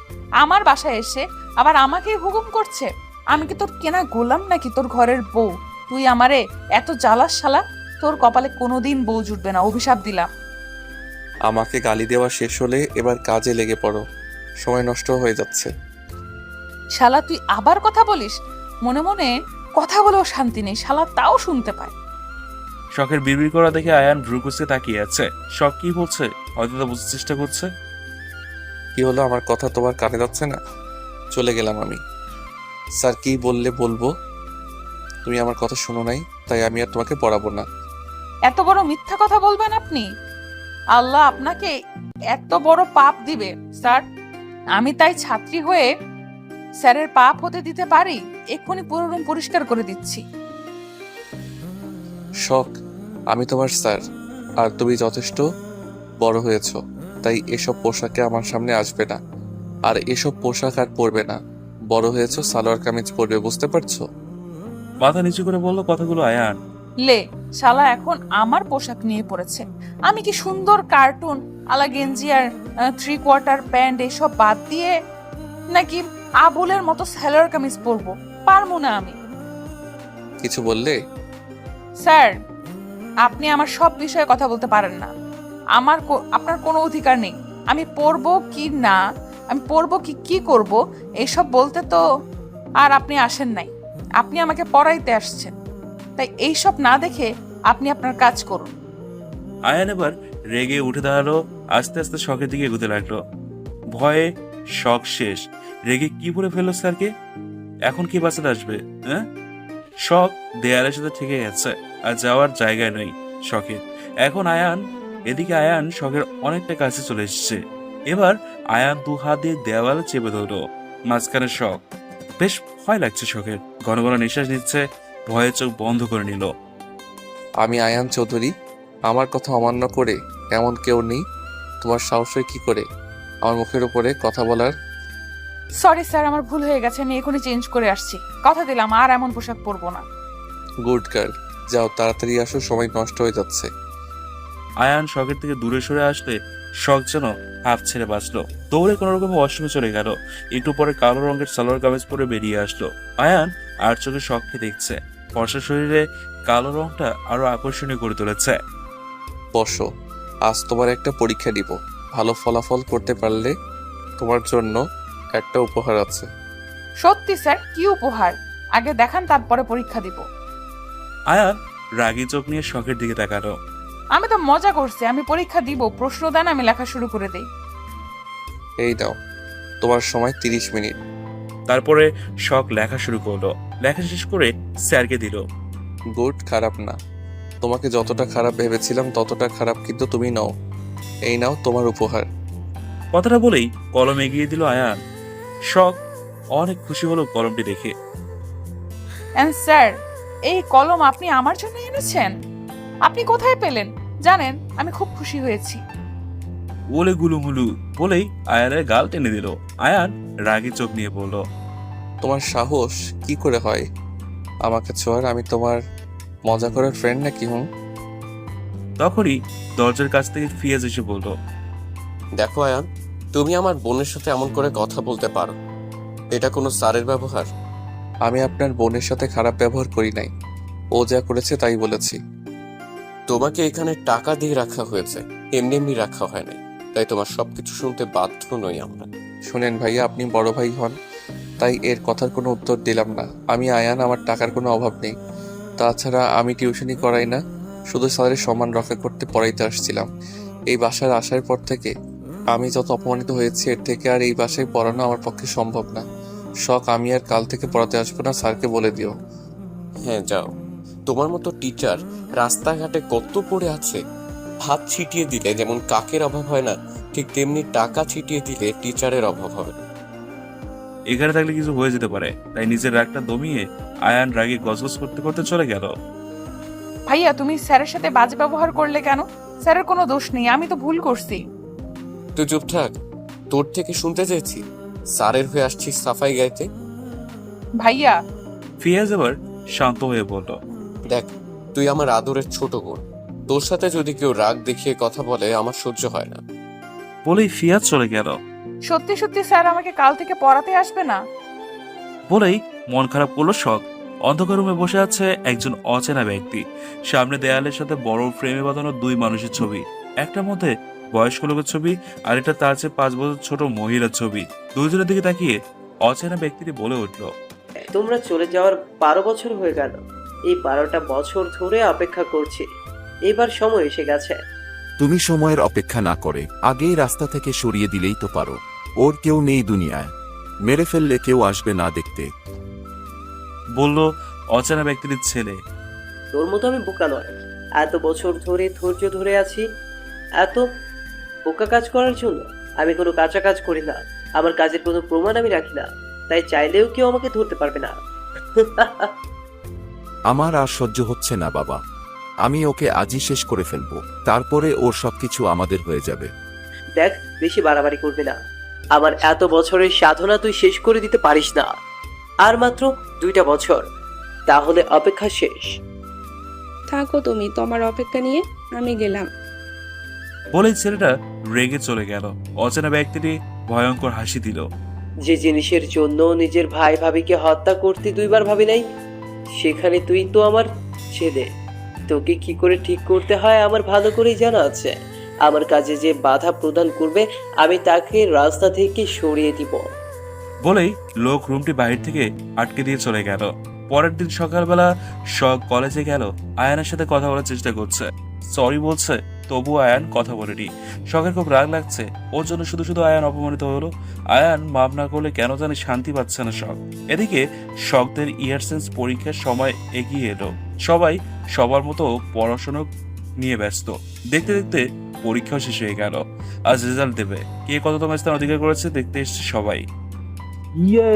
আমার বাসায় এসে আবার আমাকেই হুকুম করছে। আমি কি তোর কেনা গোলাম নাকি তোর ঘরের বউ? তুই আমারে এত জ্বালাস শালা, তোর কপালে কোনোদিন বউ জুটবে না, অভিশাপ দিলাম। আমাকে গালি দেওয়া শেষ হলে এবার কাজে লেগে পড়ো, সময় নষ্ট হয়ে যাচ্ছে। শালা তুই আবার কথা বলিস? মনে মনে কথা বলেও শান্তি নেই শালা, তাও শুনতে পায়। শখের বিড়বিড় করা দেখে আয়ান ভ্রুকুচকে তাকিয়ে আছে। শখ কি বলছে হয়তো তা বুঝতে চেষ্টা করছে। কি হলো, আমার কথা তোমার কানে যাচ্ছে না? চলে গেলাম আমি। স্যার কি বললে বলবো, তুমি আমার কথা শোনো নাই, তাই আমি আর তোমাকে পড়াবো না। এত বড় মিথ্যা কথা বলবেন আপনি? আল্লাহ আপনাকে এত বড় পাপ দিবে স্যার। আমি তাই ছাত্রী হয়ে স্যারের পাপ হতে দিতে পারি? এক্ষুনি পুরো রুম পরিষ্কার করে দিচ্ছি। শখ, আমি তোমার স্যার, আর তুমি যথেষ্ট বড় হয়েছো, তাই এসব পোশাকে আমার সামনে আসবে না। আর এসব পোশাক আর পরবে না। বড় হয়েছো, সালোয়ার কামিজ পরবে, বুঝতে পারছো? মাথা নিচু করে বলল কথাগুলো আয়ান। লে শালা এখন আমার পোশাক নিয়ে পড়েছে। আমি কি সুন্দর কার্টুন আলা গেঞ্জি আর 3/4 প্যান্ট এসব বাদ দিয়ে নাকি আবুলের মতো সালোয়ার কামিজ পরবো? পারবো না আমি। কিছু বললে? স্যার, আপনি আমার সব বিষয়ে কথা বলতে পারেন না। আপনার কোনো অধিকার নেই। আমি পড়বো কি না, আমি পড়বো কি করব এইসব বলতে তো আর আপনি আসেন নাই। আপনি আমাকে পড়াইতে আসছেন, তাই এইসব না দেখে আপনি আপনার কাজ করুন। আয়ান এবার রেগে উঠে দাঁড়ালো, আস্তে আস্তে শখের দিকে এগোতে লাগলো। ভয়ে শখ শেষ। রেগে কি বলে ফেললো স্যারকে? এখন কি বাঁচাতে আসবে? হ্যাঁ, শখ দেয়ালের সাথে ঠেকে গেছে, আর যাওয়ার জায়গায় নেই শখের। এখন এদিকে আয়ান শখের অনেকটা কাছে চলে এসেছে। এবার আয়ান 2 হাত দিয়ে দেওয়ালে চেপে ধরলো, মাঝখানে শখ। বেশ ভয় লাগছে শখের, ঘন ঘন নিঃশ্বাস নিচ্ছে, ভয়ে চোখ বন্ধ করে নিল। আমি আয়ান চৌধুরী, আমার কথা অমান্য করে এমন কেউ নেই। তোমার সাহস হয় কি করে আমার মুখের উপরে কথা বলার? সরি স্যার, আমার ভুল হয়ে গেছে। আমি এখনই চেঞ্জ করে আসছি। কথা দিলাম আর এমন পোশাক পরবো না। গুড গার্ল, যাও তাড়াতাড়ি আসো, সময় নষ্ট হয়ে যাচ্ছে। আয়ান শখের থেকে দূরে সরে আসলে শখ যেন হাফ ছেড়ে বাঁচলো। দৌড়ে কোনো রকম ওয়াশরুমে চলে গেল। একটু পরে কালো রঙের সালোয়ার কামিজ পরে বেরিয়ে আসলো। আয়ান আর চোখে শখকে দেখছে। ফর্সা শরীরে কালো রংটা আরো আকর্ষণীয় করে তুলেছে। বসো, আজ তোমার একটা পরীক্ষা দিব। ভালো ফলাফল করতে পারলে তোমার জন্য একটা উপহার আছে। সত্যি স্যার? কি উপহার? আগে দেখান, তারপরে পরীক্ষা দিব। আয়ান রাগী চোখ নিয়ে শখের দিকে তাকালো। আমি তো মজা করছি। আমি পরীক্ষা দিব, প্রশ্ন দেন, আমি লেখা শুরু করে দেই। এই দাও, তোমার সময় 30 মিনিট। তারপরে শখ লেখা শুরু করলো। লেখা শেষ করে স্যারকে দিল। গুড, খারাপ না। তোমাকে যতটা খারাপ ভেবেছিলাম ততটা খারাপ কিন্তু তুমি নও। এই নাও তোমার উপহার। কথাটা বলেই কলম এগিয়ে দিল আয়ান। শখ অনেক খুশি হলো কলমটি দেখে। স্যার, এই কলম আপনি আমার জন্য এনেছেন? আপনি কোথায় পেলেন? জানেন, আমি খুব খুশি হয়েছি। বলে গুলুমুলু বলেই আয়ানের গাল টেনে দিল। আয়ান রাগী চোখ নিয়ে বলল, তোমার সাহস কি করে হয় আমাকে ছোঁয়ার? আমি তোমার মজা করার ফ্রেন্ড নাকি? তখনই দরজার কাছ থেকে ফিয়াজ এসে বলল, দেখো আয়ান, তুমি আমার বোনের সাথে এমন করে কথা বলতে পারো? এটা কোনো স্যারের ব্যবহার? আমি আপনার বোনের সাথে খারাপ ব্যবহার করি নাই, ও যা করেছে তাই বলেছি। তোমাকে এখানে টাকা দিয়ে রাখা হয়েছে, এমনি এমনি রাখা হয় নাই, তাই তোমার সবকিছু শুনতে বাধ্য নই আমরা। শুনেন ভাইয়া, আপনি বড় ভাই হন, তাই এর কথার কোনো উত্তর দিলাম না। আমি আয়ান, আমার টাকার কোনো অভাব নেই। তাছাড়া আমি টিউশনি করাই না, শুধু স্যারের সম্মান রক্ষা করতে পড়াইতে আসছিলাম। এই বাসায় আসার পর থেকে আমি যত অপমানিত হয়েছি, এর থেকে আর এই বাসায় পড়ানো আমার পক্ষে সম্ভব না। শখ, আমি আর কাল থেকে পড়াতে আসবো না, স্যারকে বলে দিও। হ্যাঁ যাও, তোমার মতো টিচার রাস্তাঘাটে কত পড়ে আছে। ভাত ছিটিয়ে দিলে যেমন কাকের অভাব হয় না, ঠিক তেমনি টাকা ছিটিয়ে দিলে টিচারের অভাব হবে না। এখানে থাকলে কিছু হয়ে যেতে পারে, তাই নিজের রাগটা দমিয়ে আয়ান রাগে গজগজ করতে করতে চলে গেল। ভাইয়া তুমি স্যারের সাথে বাজে ব্যবহার করলে কেন? স্যারের কোনো দোষ নেই, আমি তো ভুল করছি। তুই চুপ থাক, তোর থেকে শুনতে চেয়েছি। স্যারের হয়ে আসছিস সাফাই গাইতে। ভাইয়া ফিয়াজ এবার শান্ত হয়ে বলল, দেখ, তুই আমার আদরের ছোট বোন, তোর সাথে যদি কেউ রাগ দেখিয়ে কথা বলে আমার সহ্য হয় না। বলেই ফিয়াজ চলে গেল। সত্যি সত্যি স্যার আমাকে কাল থেকে পড়াতে আসবে না? বলেই মন খারাপ করলো শখ। অন্ধকার রুমে বসে আছে একজন অচেনা ব্যক্তি। সামনে দেয়ালের সাথে বড় ফ্রেমে বাঁধানো দুই মানুষের ছবি, একটার মধ্যে বয়স্ক লোকের ছবি আর এটা তার চেয়ে 5 বছর ছোট মহিলার ছবি। দুইজনের দিকে তাকিয়ে অচেনা ব্যক্তিটি বলে উঠল, তোমরা চলে যাওয়ার 12 বছর হয়ে গেল। এই 12টা বছর ধরে অপেক্ষা করছি, এবার সময় এসে গেছে। তুমি সময়ের অপেক্ষা না করে আগেই রাস্তা থেকে সরিয়ে দিলেই তো পারো। ওর কেউ নেই দুনিয়ায়, মেরে ফেললে কেউ আসবে না দেখতে। বলল অচেনা ব্যক্তিটির ছেলে। তোর মতো আমি বোকা নয়, এত বছর ধরে ধৈর্য ধরে আছি এত বোকা কাজ করার জন্য। আমি কোনো কাঁচা কাজ করি না, আমার কাজের কোনো প্রমাণ আমি রাখি না, তাই চাইলেও কেউ আমাকে ধরতে পারবে না। আমার আর সহ্য হচ্ছে না বাবা, আমি ওকে আজই শেষ করে ফেলবো, তারপরে ওর সবকিছু আমাদের হয়ে যাবে। দেখ, বেশি বাড়াবাড়ি করবি না। আমার এত বছরের সাধনা তুই শেষ করে দিতে পারিস না। আর মাত্র 2টা বছর, তাহলে অপেক্ষা শেষ। থাকো তুমি তোমার অপেক্ষা নিয়ে, আমি গেলাম। বলেই ছেলেটা রেগে চলে গেল। অচেনা ব্যক্তিটি ভয়ঙ্কর হাসি দিল। যে জিনিসের জন্য নিজের ভাই ভাবিকে হত্যা করতে 2বার ভাবি নাই, সেখানে তুই তো আমার ছেলে। তোকে কি করে ঠিক করতে হয় আমার ভালো করেই জানা আছে। আমার কাজে যে বাধা প্রদান করবে আমি তাকে রাস্তা থেকে সরিয়ে দিব। বলেই লোক রুমটি বাহির থেকে আটকে দিয়ে চলে গেল। পরের দিন সকালবেলা শখ কলেজে গেল। আয়ানের সাথে কথা বলার চেষ্টা করছে, সরি বলছে, তবু আয়ান কথা বলেনি। শখের খুব রাগ লাগছে, ওর জন্য শুধু শুধু আয়ান অপমানিত হলো। আয়ান মাপ না করলে কেন জানি শান্তি পাচ্ছে না শখ। এদিকে শখদের ইয়ারসেন্স পরীক্ষার সময় এগিয়ে এলো। সবাই সবার মতো পড়াশোনা নিয়ে ব্যস্ত। দেখতে দেখতে পরীক্ষাও শেষ হয়ে গেল। আজ রেজাল্ট দেবে, কে কততম স্থান অধিকার করেছে দেখতে এসছে সবাই। ইয়ে,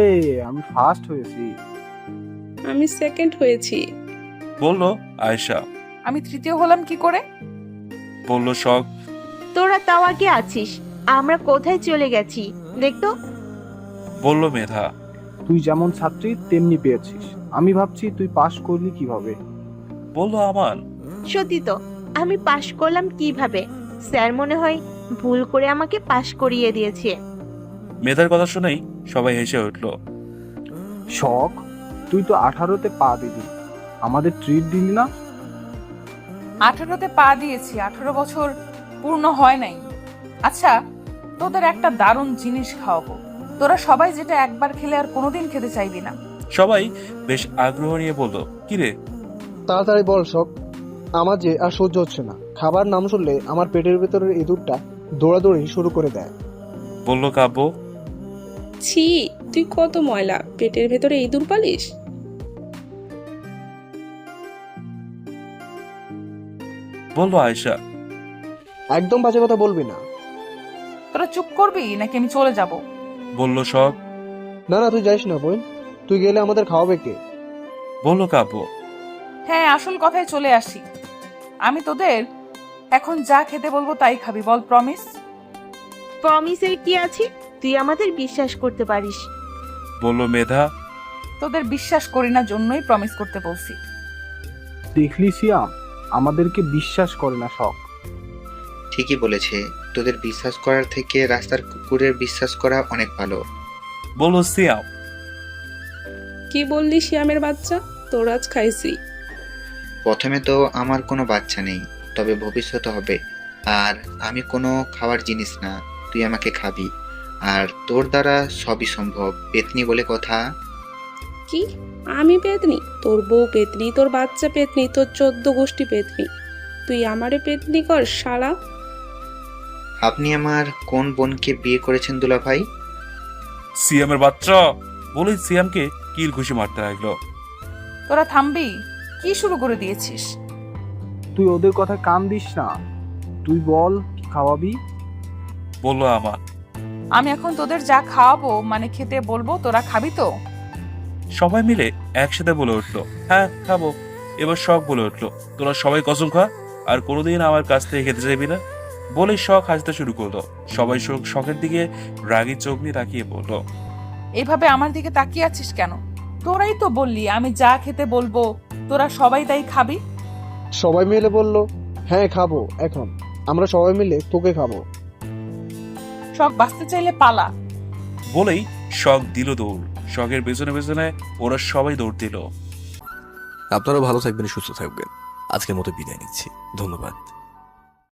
আমি ফার্স্ট হয়েছি। আমি সেকেন্ড হয়েছি। বলল আয়েশা। আমি তৃতীয় হলাম কি করে? বলল শখ। তোরা তাও আগে আছিস, আমরা কোথায় চলে গেছি দেখতো। বলল মেধা। তুই যেমন ছাত্রী তেমনি পেয়েছিস, আমি ভাবছি তুই পাশ করলি কিভাবে। বলল আমান। সত্যি তো, আমি পাশ করলাম কিভাবে? স্যার মনে হয় ভুল করে আমাকে পাশ করিয়ে দিয়েছে। মেধার কথা শুনেই সবাই হেসে উঠল। শখ, তুই তো 18তে পা দিলি, আমাদের ট্রিট দিলি না। 18তে পা দিয়েছি, 18 বছর পূর্ণ হয় নাই। আচ্ছা, তোদের একটা দারুণ জিনিস খাওয়াবো, তোরা সবাই যেটা একবার খেলে আর কোনোদিন খেতে চাইবি না। সবাই বেশ আগ্রহ নিয়ে বলল, কিরে তাড়াতাড়ি বল শখ, আমার যে আর সহ্য হচ্ছে না। খাবার নাম শুনলে আমার পেটের ভেতরের ইঁদুরটা দৌড়াদৌড়ি শুরু করে দেয়। বলল কাব্য। ছি, তুই কত ময়লা, পেটের ভেতরে ইঁদুর পালিস। বলল আয়েশা। একদম বাজে কথা বলবি না। তোরা চুপ করবি নাকি আমি চলে যাব? বলল শখ। না না, তুই যাইস না বোন, তুই গেলে আমাদের খাওয়াবে কে? বলল কাব্য। হ্যাঁ, আসল কথায় চলে আসি। আমি তোদের এখন যা খেতে বলবো তাই খাবি, বল প্রমিস? প্রমিসের কি আছে? তুই আমাদের বিশ্বাস করতে পারিস। বলল মেধা। তোদের বিশ্বাস করি না জন্যই প্রমিস করতে বলছি। দেখলি সিয়াম, আমাদেরকে বিশ্বাস করে না শখ। ঠিকই বলেছে, তোদের বিশ্বাস করার থেকে রাস্তার কুকুরের বিশ্বাস করা অনেক ভালো। বলল সিয়াম। কি বললি শিয়ামের বাচ্চা, তোর আজ খাইছি। প্রথমে তো আমার কোনো বাচ্চা নেই, তবে ভবিষ্যতে হবে। আর আমি কোনো খাওয়ার জিনিস না, তুই আমাকে খাবি। আর তোর দ্বারা সবই সম্ভব, পেতনি বলে কথা। কি? আমি পেতনি? তোর বউ পেতনি, তোর বাচ্চা পেতনি, তোর 14 গোষ্ঠী পেতনি। তুই আমারে পেতনি কর শালা। আপনি আমার কোন বোনকে বিয়ে করেছেন দুলা ভাই? সিয়ামের বাচ্চা বলেই সিয়ামকে কিল ঘুষি মারতে লাগলো। তোরা থামবি? কি শুরু করে দিয়েছিস? তুই ওদের কথা কান দিস না। তুই বল কি খাওয়াবি? বললো আমার। আমি এখন তোদের যা খাওয়াবো মানে খেতে বলবো, তোরা খাবি তো? সবাই মিলে একসাথে বলে উঠলো, হ্যাঁ খাবো। এবার শখ বলে উঠলো, তোরা সবাই কসম খা আর কোনোদিন আমার কাছ থেকে খেতে চাইবি না। বলেই শখ হাসতে শুরু করলো। সবাই শখের দিকে রাগী চোখ নিয়ে তাকিয়ে বললো, এভাবে আমার দিকে তাকিয়ে আছিস কেন? তোরাই তো বললি আমি যা খেতে বলবো তোরা সবাই তাই খাবি। সবাই মিলে বলল, হ্যাঁ খাবো। এখন আমরা সবাই মিলে তোকে খাবো। শখ বাঁচতে চাইলে পালা। বলেই শখ দিল দৌড়। শখের পেছনে পেছনে ওরা সবাই দৌড় দিল। আপনারা ভালো থাকবেন, সুস্থ থাকবেন। আজকের মতো বিদায় নিচ্ছি, ধন্যবাদ।